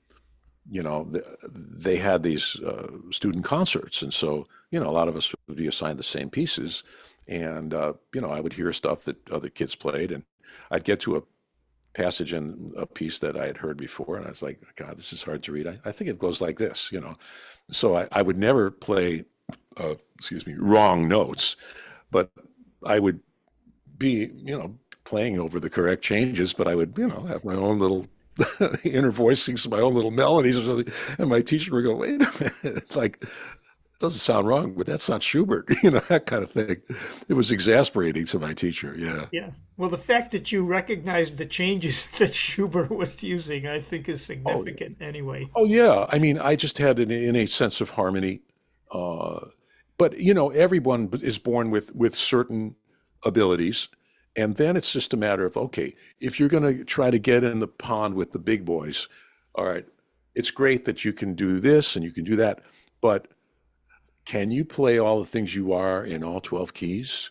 Speaker 2: they had these student concerts, and so a lot of us would be assigned the same pieces, and I would hear stuff that other kids played, and I'd get to a passage in a piece that I had heard before, and I was like, God, this is hard to read. I think it goes like this. So I would never play, excuse me, wrong notes, but I would be, playing over the correct changes, but I would, have my own little inner voicings, my own little melodies or something. And my teacher would go, wait a minute, like, it doesn't sound wrong, but that's not Schubert, that kind of thing. It was exasperating to my teacher. Yeah.
Speaker 1: Yeah. Well, the fact that you recognized the changes that Schubert was using, I think, is
Speaker 2: Oh,
Speaker 1: significant anyway.
Speaker 2: oh yeah. I mean, I just had an innate sense of harmony. Uh, but everyone is born with certain abilities, and then it's just a matter of, okay, if you're going to try to get in the pond with the big boys, all right, it's great that you can do this and you can do that, but can you play all the things you are in all 12 keys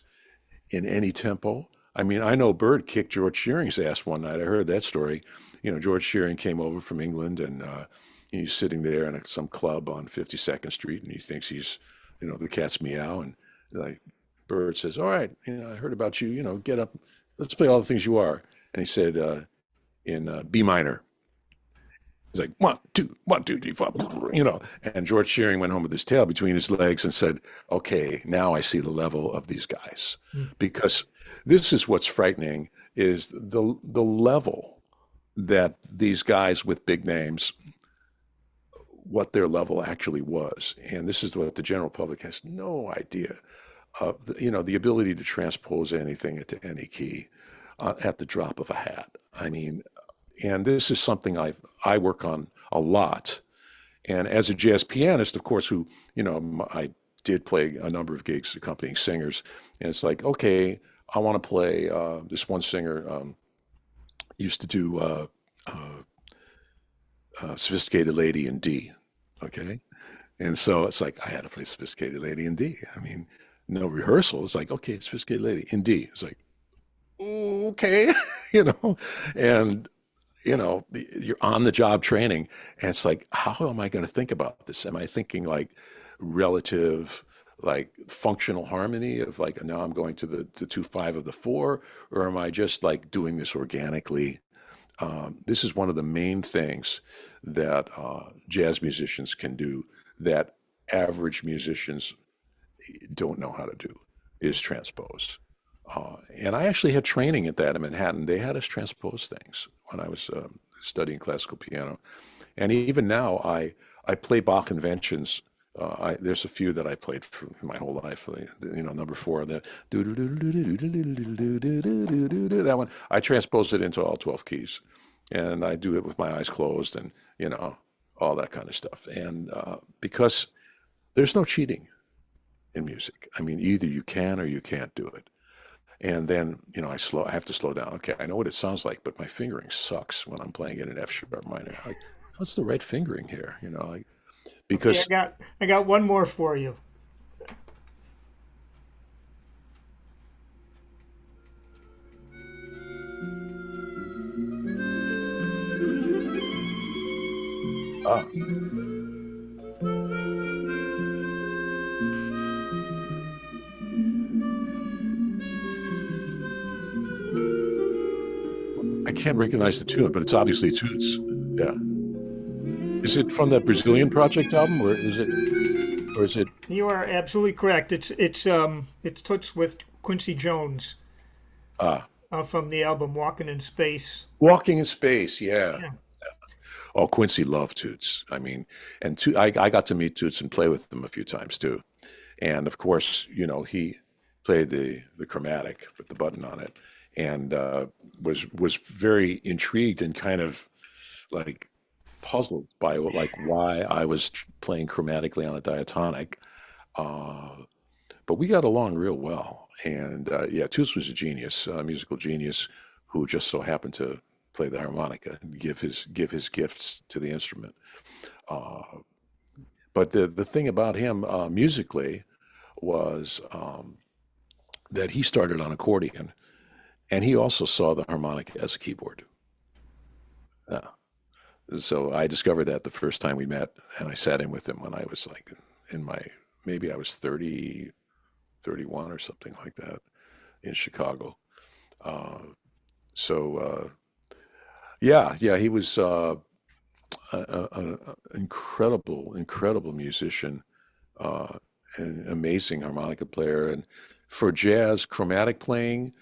Speaker 2: in any tempo? I mean, I know Bird kicked George Shearing's ass one night. I heard that story. George Shearing came over from England, and he's sitting there in some club on 52nd Street, and he thinks he's, the cat's meow. And like Bird says, all right, I heard about you, get up, let's play all the things you are. And he said, in B minor. He's like, one, two, three, four, And George Shearing went home with his tail between his legs and said, okay, now I see the level of these guys.
Speaker 1: Mm.
Speaker 2: Because this is what's frightening is the level that these guys with big names, what their level actually was. And this is what the general public has no idea of, the ability to transpose anything into any key at the drop of a hat. I mean, and this is something I work on a lot. And as a jazz pianist, of course, who, I did play a number of gigs accompanying singers. And it's like, okay, I want to play this one singer used to do Sophisticated Lady in D. Okay. And so it's like, I had to play Sophisticated Lady in D. I mean, no rehearsal. It's like, okay, Sophisticated Lady in D. It's like, okay, you know, and you're on the job training, and it's like, how am I going to think about this? Am I thinking like relative, like functional harmony of like, now I'm going to the 2/5 of the four, or am I just like doing this organically? This is one of the main things that jazz musicians can do that average musicians don't know how to do, is transpose. And I actually had training at that in Manhattan. They had us transpose things when I was studying classical piano. And even now, I play Bach conventions. There's a few that I played for my whole life. Number four, that that one. I transpose it into all 12 keys, and I do it with my eyes closed, and all that kind of stuff. And because there's no cheating in music. I mean, either you can or you can't do it. And then, I have to slow down. Okay, I know what it sounds like, but my fingering sucks when I'm playing it in F sharp minor. Like, what's the right fingering here? Like,
Speaker 1: Okay,
Speaker 2: because
Speaker 1: I got one more for you.
Speaker 2: ah, I can't recognize the tune, but it's obviously Toots. Yeah. Is it from that Brazilian Project album, or is it?
Speaker 1: You are absolutely correct. It's Toots with Quincy Jones
Speaker 2: Ah,
Speaker 1: from the album Walking in Space.
Speaker 2: Walking in Space. Yeah.
Speaker 1: Yeah.
Speaker 2: Oh, Quincy loved Toots. I mean, and I got to meet Toots and play with them a few times too. And of course, he played the chromatic with the button on it, and was very intrigued and kind of like puzzled by why I was playing chromatically on a diatonic. Uh, but we got along real well, and yeah, Toots was a genius, a musical genius, who just so happened to play the harmonica and give his gifts to the instrument. Uh, but the thing about him musically was that he started on accordion, and he also saw the harmonica as a keyboard. Uh, so I discovered that the first time we met, and I sat in with him when I was like in my, maybe I was 30, 31 or something like that in Chicago. Uh, so yeah, he was an incredible musician, uh, an amazing harmonica player, and for jazz chromatic playing,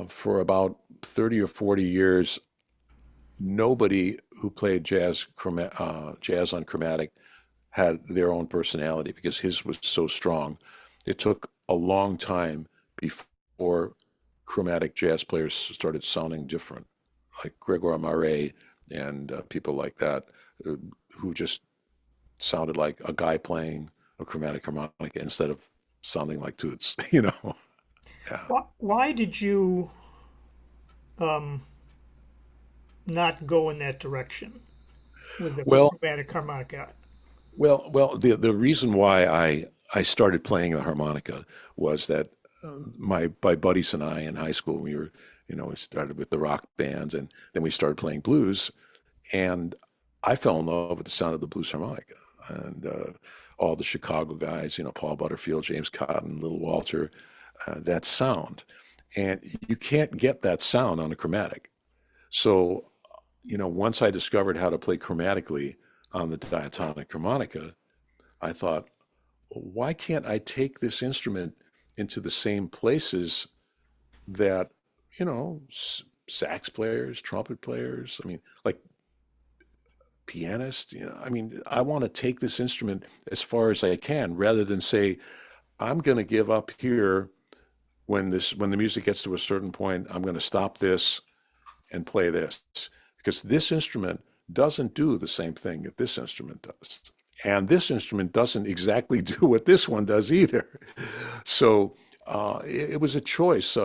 Speaker 2: for about 30 or 40 years, nobody who played jazz on chromatic had their own personality because his was so strong. It took a long time before chromatic jazz players started sounding different, like Gregor Mare and people like that, uh, who just sounded like a guy playing a chromatic harmonica instead of sounding like Toots. Yeah.
Speaker 1: Why did you um, not go in that direction with the
Speaker 2: Well,
Speaker 1: chromatic harmonica?
Speaker 2: well, the reason why I started playing the harmonica was that my buddies and I in high school, we started with the rock bands, and then we started playing blues, and I fell in love with the sound of the blues harmonica, and all the Chicago guys, Paul Butterfield, James Cotton, Little Walter, that sound, and you can't get that sound on a chromatic. So once I discovered how to play chromatically on the diatonic harmonica, I thought, why can't I take this instrument into the same places that, sax players, trumpet players, I mean, like pianist, I mean, I want to take this instrument as far as I can rather than say, I'm going to give up here when the music gets to a certain point, I'm going to stop this and play this because this instrument doesn't do the same thing that this instrument does. And this instrument doesn't exactly do what this one does either. So it was a choice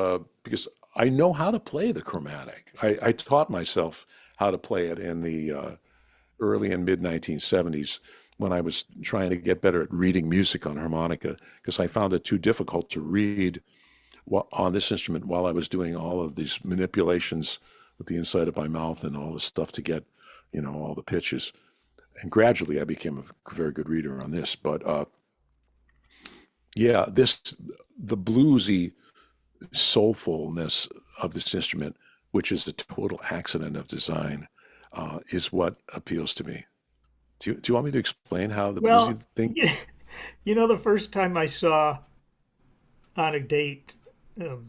Speaker 2: because I know how to play the chromatic. I taught myself how to play it in the early and mid 1970s when I was trying to get better at reading music on harmonica because I found it too difficult to read on this instrument while I was doing all of these manipulations with the inside of my mouth and all this stuff to get, all the pitches. And gradually I became a very good reader on this. But yeah, the bluesy soulfulness of this instrument, which is a total accident of design, is what appeals to me. Do you want me to explain how the
Speaker 1: Well,
Speaker 2: bluesy thing?
Speaker 1: the first time I saw on a date, it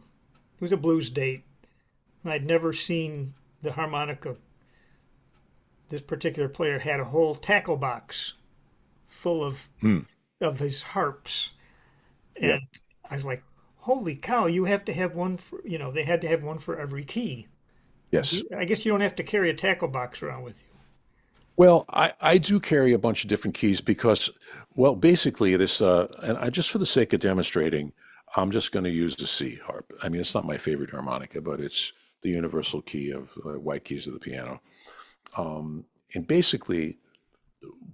Speaker 1: was a blues date, and I'd never seen the harmonica. This particular player had a whole tackle box full
Speaker 2: Hmm.
Speaker 1: of his harps,
Speaker 2: Yeah.
Speaker 1: and I was like, "Holy cow! You have to have one for they had to have one for every key."
Speaker 2: Yes.
Speaker 1: I guess you don't have to carry a tackle box around with you.
Speaker 2: Well, I do carry a bunch of different keys because, well, basically this, and I just for the sake of demonstrating, I'm just going to use the C harp. I mean, it's not my favorite harmonica, but it's the universal key of white keys of the piano. And basically,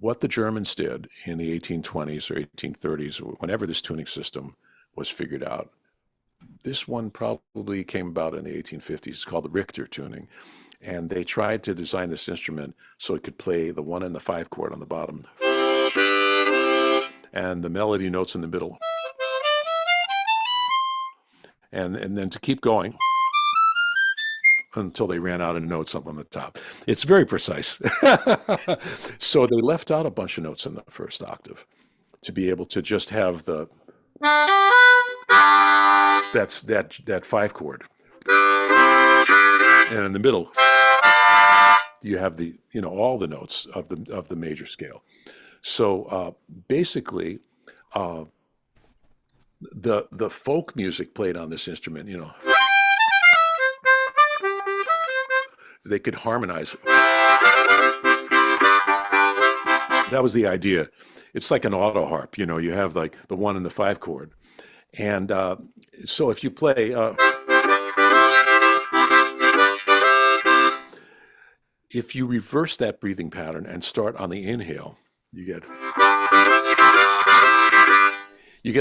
Speaker 2: what the Germans did in the 1820s or 1830s, whenever this tuning system was figured out, this one probably came about in the 1850s. It's called the Richter tuning. And they tried to design this instrument so it could play the 1 and the 5 chord on the bottom and the melody notes in the middle. And then to keep going until they ran out of notes up on the top. It's very precise. So they left out a bunch of notes in the first octave to be able to just have that 5 chord. And in the middle, you have all the notes of the major scale. So basically, uh, the folk music played on this instrument, they could harmonize. That was the idea. It's like an auto harp, you have like the 1 and the 5 chord. And so if you play, if you reverse that breathing pattern and start on the inhale, you get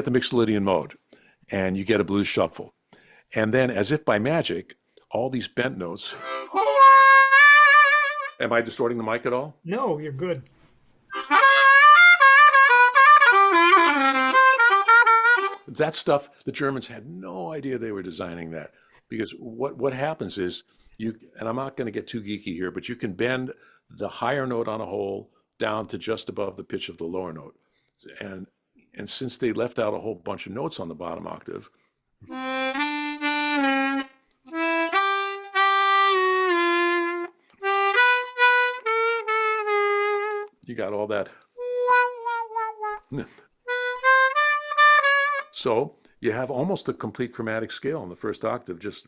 Speaker 2: the Mixolydian mode and you get a blues shuffle. And then as if by magic, all these bent notes. Am I distorting the mic at all?
Speaker 1: No, you're good.
Speaker 2: That stuff, the Germans had no idea they were designing that. Because what happens is and I'm not going to get too geeky here, but you can bend the higher note on a hole down to just above the pitch of the lower note. And since they left out a whole bunch of notes on the bottom octave, you got all that. So you have almost a complete chromatic scale in the first octave. Just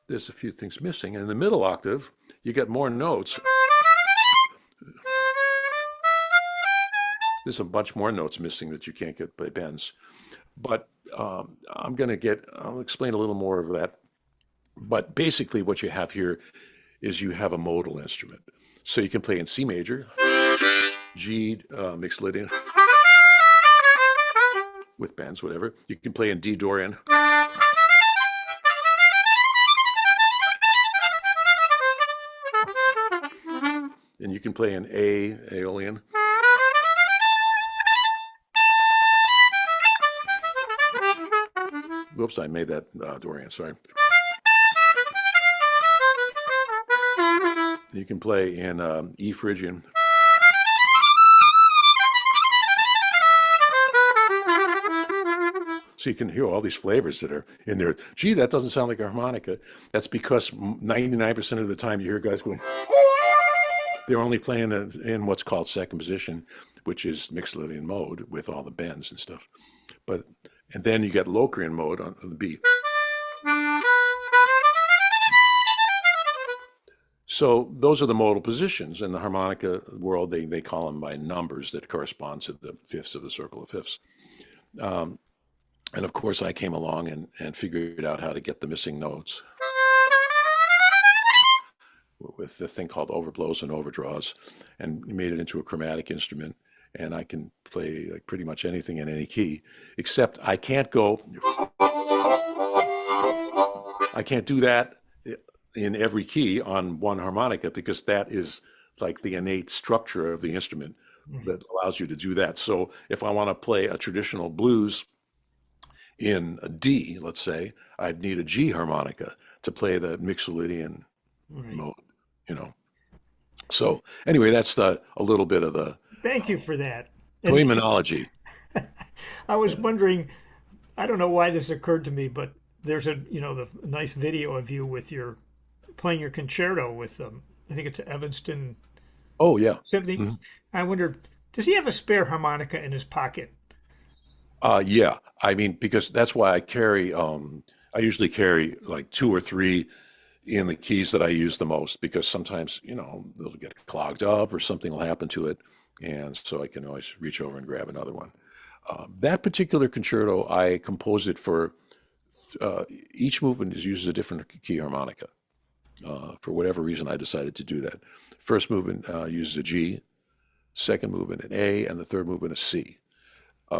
Speaker 2: there's a few things missing. And in the middle octave, you get more notes. There's a bunch more notes missing that you can't get by bends. But I'll explain a little more of that. But basically what you have here is you have a modal instrument. So you can play in C major, G Mixolydian, with bends, whatever. You can play in D Dorian. And you can play in A Aeolian. Whoops, I made that Dorian. Sorry. You can play in E Phrygian. So you can hear all these flavors that are in there. Gee, that doesn't sound like a harmonica. That's because 99% of the time you hear guys going, they're only playing in what's called second position, which is Mixolydian mode with all the bends and stuff. But and then you get Locrian mode on the B. So those are the modal positions in the harmonica world. They call them by numbers that correspond to the fifths of the circle of fifths. Um, and of course, I came along and figured out how to get the missing notes with the thing called overblows and overdraws, and made it into a chromatic instrument. And I can play like pretty much anything in any key, except I can't go. I can't do that in every key on one harmonica because that is like the innate structure of the instrument
Speaker 1: Right.
Speaker 2: that allows you to do that. So if I want to play a traditional blues in a D, let's say, I'd need a G harmonica to play the Mixolydian
Speaker 1: Right.
Speaker 2: mode, you know. So anyway, that's a little bit of the
Speaker 1: Thank you for that. And
Speaker 2: terminology.
Speaker 1: I was wondering, I don't know why this occurred to me, but there's the nice video of you with your playing your concerto with I think it's Evanston
Speaker 2: Oh yeah.
Speaker 1: Symphony.
Speaker 2: Mhm.
Speaker 1: I wondered, does he have a spare harmonica in his pocket?
Speaker 2: Yeah. I mean, because that's why I usually carry like two or three in the keys that I use the most because sometimes, they'll get clogged up or something will happen to it. And so I can always reach over and grab another one. That particular concerto, I composed it for uh, each movement uses a different key harmonica. For whatever reason, I decided to do that. First movement uses a G, second movement an A, and the third movement a C.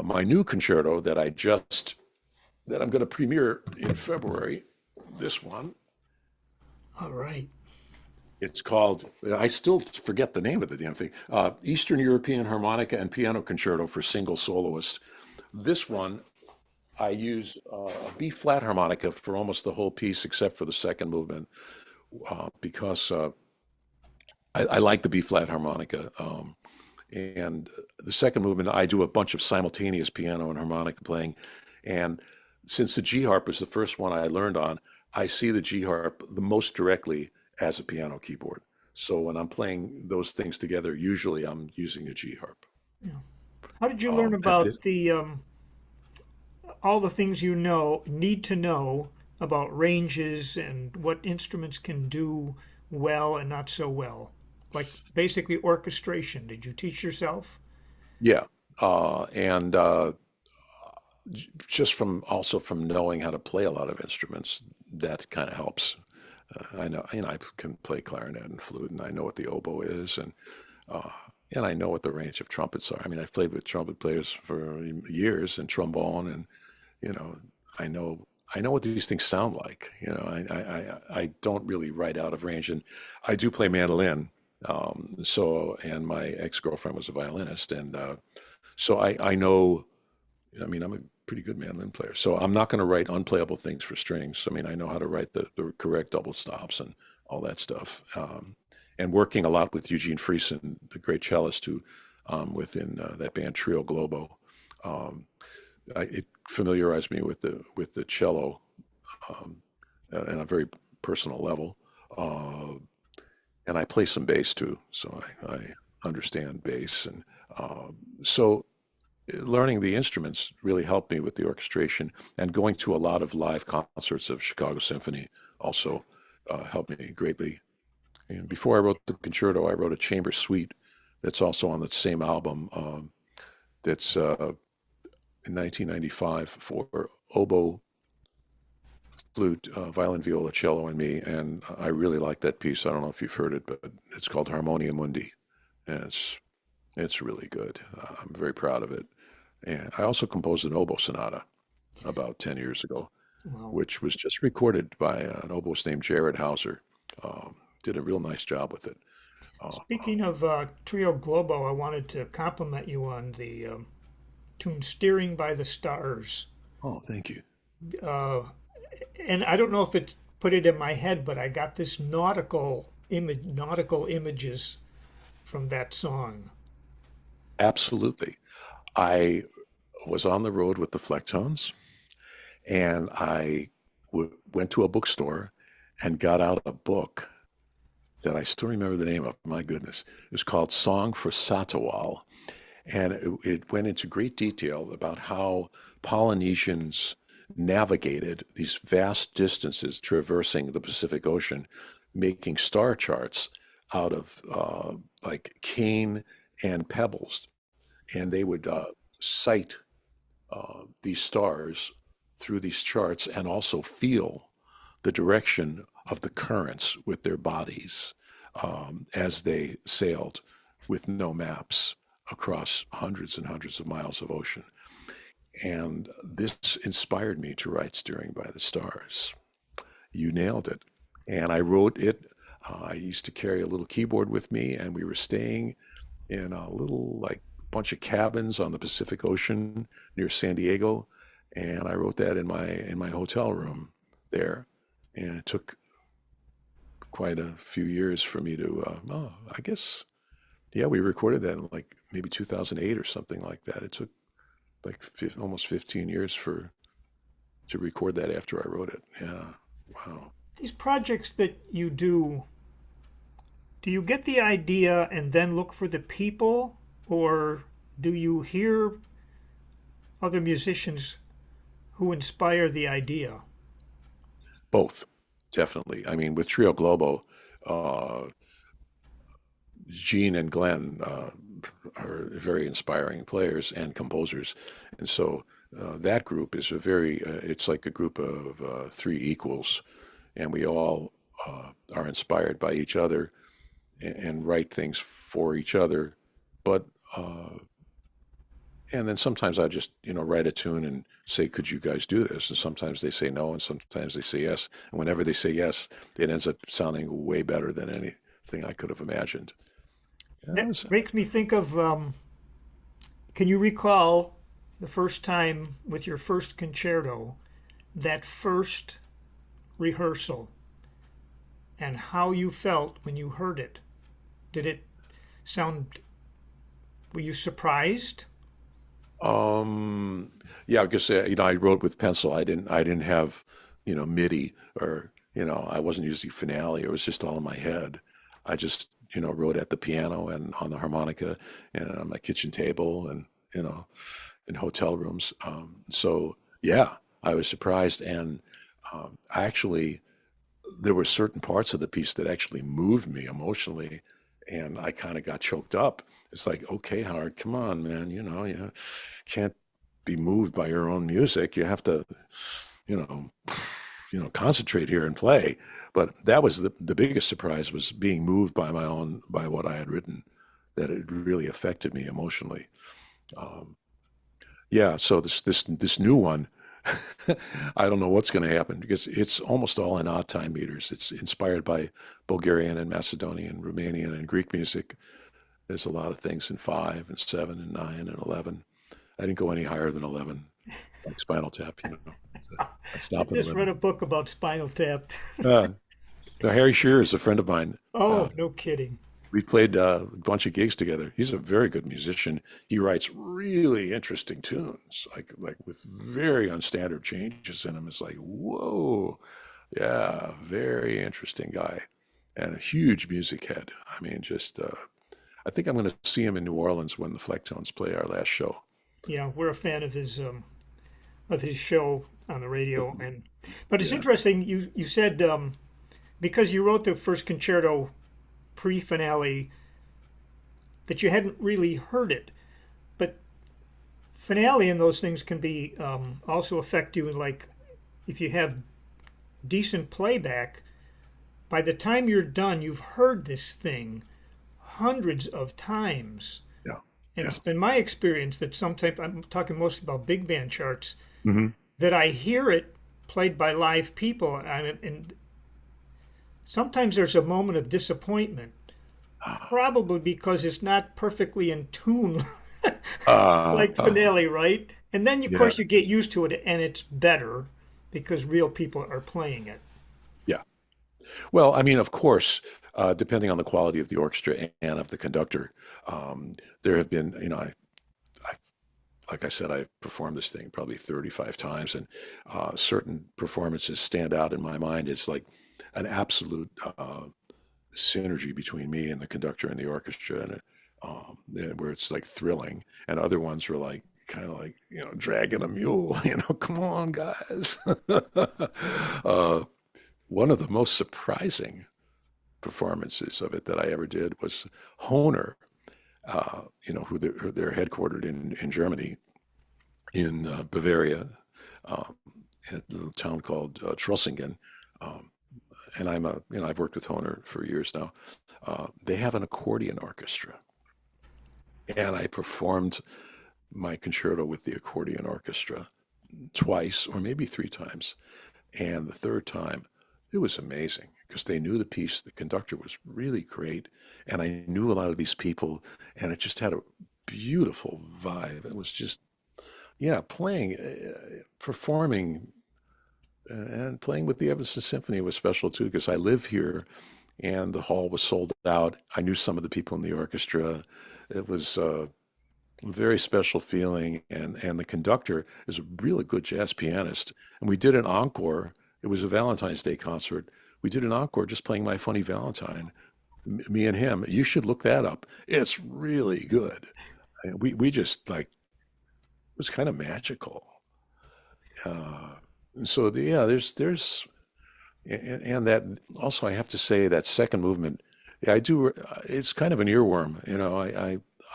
Speaker 2: My new concerto that I'm going to premiere in February, this one,
Speaker 1: All right.
Speaker 2: it's called, I still forget the name of the damn thing, Eastern European Harmonica and Piano Concerto for Single Soloist. This one, I use a B flat harmonica for almost the whole piece except for the second movement because I like the B flat harmonica. And the second movement, I do a bunch of simultaneous piano and harmonica playing. And since the G harp is the first one I learned on, I see the G harp the most directly as a piano keyboard. So when I'm playing those things together, usually I'm using a G harp.
Speaker 1: Yeah. How did you learn
Speaker 2: And
Speaker 1: about the all the things you need to know about ranges and what instruments can do well and not so well? Like basically orchestration. Did you teach yourself?
Speaker 2: yeah, and just from also from knowing how to play a lot of instruments, that kind of helps. I can play clarinet and flute, and I know what the oboe is, uh, and I know what the range of trumpets are. I mean, I've played with trumpet players for years and trombone, and you know, I know I know what these things sound like. I don't really write out of range, and I do play mandolin. And my ex-girlfriend was a violinist, and so I know. I mean, I'm a pretty good mandolin player, so I'm not going to write unplayable things for strings. I mean, I know how to write the correct double stops and all that stuff. And working a lot with Eugene Friesen, the great cellist who within that band Trio Globo, um, it familiarized me with the cello um, on a very personal level. Uh, and I play some bass too, so I understand bass, and so learning the instruments really helped me with the orchestration, and going to a lot of live concerts of Chicago Symphony also helped me greatly. And before I wrote the concerto, I wrote a chamber suite that's also on that same album. That's in 1995 for oboe, flute, violin, viola, cello, and me. And I really like that piece. I don't know if you've heard it, but it's called Harmonia Mundi, and it's really good. I'm very proud of it. And I also composed an oboe sonata about 10 years ago,
Speaker 1: Well,
Speaker 2: which was just recorded by an oboist named Jared Hauser. Did a real nice job with it. Uh,
Speaker 1: speaking of Trio Globo, I wanted to compliment you on the tune "Steering by the Stars."
Speaker 2: oh, thank you.
Speaker 1: uh, and I don't know if it put it in my head, but I got this nautical images from that song.
Speaker 2: Absolutely. I was on the road with the Flecktones, and went to a bookstore and got out a book that I still remember the name of. My goodness. It was called Song for Satawal. And it went into great detail about how Polynesians navigated these vast distances traversing the Pacific Ocean, making star charts out of like cane and pebbles. And they would sight these stars through these charts and also feel the direction of the currents with their bodies as they sailed with no maps across hundreds and hundreds of miles of ocean. And this inspired me to write Steering by the Stars. You nailed it. And I wrote it. I used to carry a little keyboard with me, and we were staying in a little like bunch of cabins on the Pacific Ocean near San Diego, and I wrote that in my hotel room there, and it took quite a few years for me to. I guess yeah, we recorded that in like maybe 2008 or something like that. It took like almost 15 years for to record that after I wrote it. Yeah, wow.
Speaker 1: These projects that you do you get the idea and then look for the people, or do you hear other musicians who inspire the idea?
Speaker 2: Both, definitely. I mean, with Trio Globo, uh, Gene and Glenn are very inspiring players and composers, and so that group is a very it's like a group of three equals, and we all are inspired by each other and write things for each other. But and then sometimes I just write a tune and say, "Could you guys do this?" And sometimes they say no, and sometimes they say yes. And whenever they say yes, it ends up sounding way better than anything I could have imagined. Yeah, it
Speaker 1: That
Speaker 2: was,
Speaker 1: makes me think of can you recall the first time with your first concerto, that first rehearsal, and how you felt when you heard it? Did it sound, were you surprised?
Speaker 2: Um, yeah, because I wrote with pencil. I didn't have, MIDI or I wasn't using finale. It was just all in my head. I just wrote at the piano and on the harmonica and on my kitchen table and in hotel rooms. So yeah, I was surprised, and I actually there were certain parts of the piece that actually moved me emotionally, and I kind of got choked up. It's like, okay, Howard, come on, man, you can't be moved by your own music. You have to, you know, concentrate here and play. But that was the biggest surprise, was being moved by by what I had written, that it really affected me emotionally. Um, yeah, so this new one, I don't know what's going to happen because it's almost all in odd time meters. It's inspired by Bulgarian and Macedonian, Romanian and Greek music. There's a lot of things in 5 and 7 and 9 and 11. I didn't go any higher than 11, like Spinal Tap. I
Speaker 1: I
Speaker 2: stopped at
Speaker 1: just read
Speaker 2: 11.
Speaker 1: a book about Spinal Tap.
Speaker 2: Uh, now Harry Shearer is a friend of mine.
Speaker 1: Oh, no kidding.
Speaker 2: We played a bunch of gigs together. He's a very good musician. He writes really interesting tunes, like with very unstandard changes in them. It's like, whoa, yeah, very interesting guy, and a huge music head. I mean, just I think I'm going to see him in New Orleans when the Flecktones play our last show.
Speaker 1: Yeah, we're a fan of his show on the radio, and but it's
Speaker 2: Yeah.
Speaker 1: interesting. You said because you wrote the first concerto pre-finale that you hadn't really heard it, but finale and those things can be also affect you. Like if you have decent playback, by the time you're done, you've heard this thing hundreds of times.
Speaker 2: Yeah.
Speaker 1: And
Speaker 2: Yeah.
Speaker 1: it's been my experience that sometimes, I'm talking mostly about big band charts,
Speaker 2: Hmm.
Speaker 1: that I hear it played by live people, and sometimes there's a moment of disappointment, probably because it's not perfectly in tune
Speaker 2: Uh,
Speaker 1: like
Speaker 2: uh,
Speaker 1: finale, right? And then, of
Speaker 2: yeah.
Speaker 1: course, you get used to it and it's better. because real people are playing it.
Speaker 2: Yeah. Well, I mean, of course, depending on the quality of the orchestra and of the conductor, there have been, I like I said, I've performed this thing probably 35 times, and certain performances stand out in my mind as like an absolute synergy between me and the conductor and the orchestra, and where it's like thrilling, and other ones were like kind of like dragging a mule, come on, guys. uh, One of the most surprising performances of it that I ever did was Hohner, who they're headquartered in Germany, in Bavaria, um, in a little town called Trossingen. Um, and I've worked with Hohner for years now. They have an accordion orchestra, and I performed my concerto with the accordion orchestra twice or maybe three times. And the third time, it was amazing because they knew the piece. The conductor was really great. And I knew a lot of these people, and it just had a beautiful vibe. It was just, yeah, playing, performing, and playing with the Evanston Symphony was special too because I live here and the hall was sold out. I knew some of the people in the orchestra. It was a very special feeling. And the conductor is a really good jazz pianist. And we did an encore. It was a Valentine's Day concert. We did an encore just playing My Funny Valentine, me and him. You should look that up. It's really good. We just like, it was kind of magical. Uh, so there's and that also I have to say that second movement, yeah, I do. It's kind of an earworm,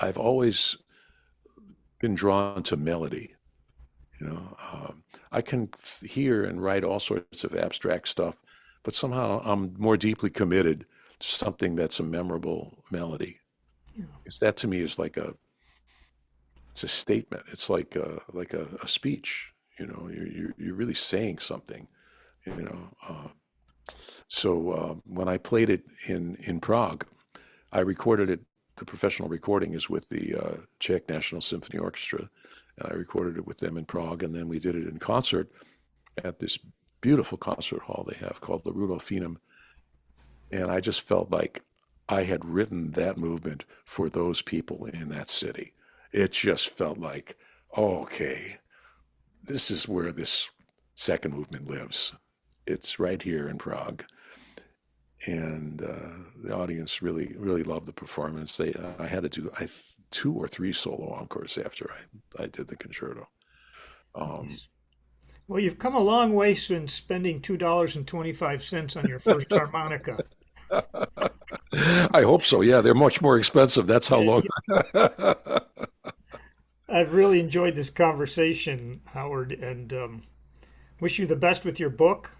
Speaker 2: I've always been drawn to melody. I can hear and write all sorts of abstract stuff, but somehow I'm more deeply committed to something that's a memorable melody.
Speaker 1: Yeah.
Speaker 2: Because that to me is like it's a statement. It's like a speech. You're really saying something. You know. So when I played it in Prague, I recorded it. The professional recording is with the Czech National Symphony Orchestra. And I recorded it with them in Prague, and then we did it in concert at this beautiful concert hall they have called the Rudolfinum. And I just felt like I had written that movement for those people in that city. It just felt like, oh, okay, this is where this second movement lives. It's right here in Prague. And the audience really, really loved the performance. I had to do two or three solo encores after I did the concerto. Um,
Speaker 1: Nice. Well, you've come a long way since spending $2.25 on your first harmonica.
Speaker 2: I hope so. Yeah, they're much more expensive. That's how long.
Speaker 1: Yeah, I've really enjoyed this conversation, Howard, and wish you the best with your book.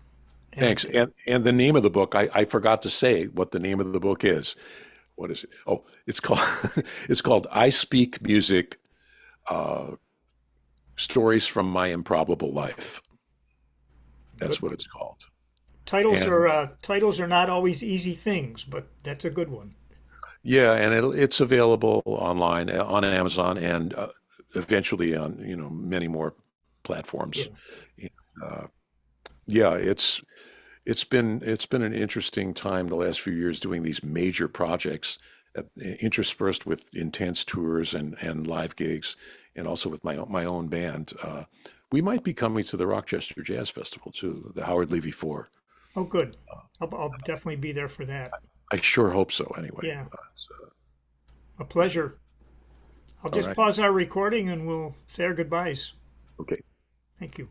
Speaker 2: Thanks.
Speaker 1: And
Speaker 2: And the name of the book, I forgot to say what the name of the book is. What is it? Oh, it's called it's called I Speak Music, uh, Stories from My Improbable Life.
Speaker 1: good
Speaker 2: That's what
Speaker 1: one.
Speaker 2: it's called.
Speaker 1: Titles
Speaker 2: And
Speaker 1: are titles are not always easy things, but that's a good one.
Speaker 2: yeah, and it's available online on Amazon and eventually on many more
Speaker 1: Yeah.
Speaker 2: platforms. Uh, yeah, it's been an interesting time the last few years doing these major projects, interspersed with intense tours and live gigs, and also with my own band. We might be coming to the Rochester Jazz Festival too, the Howard Levy Four.
Speaker 1: Oh, good. I'll definitely be there for that.
Speaker 2: I sure hope so. Anyway,
Speaker 1: Yeah, a pleasure. I'll
Speaker 2: all
Speaker 1: just
Speaker 2: right.
Speaker 1: pause our recording and we'll say our goodbyes.
Speaker 2: Okay.
Speaker 1: Thank you.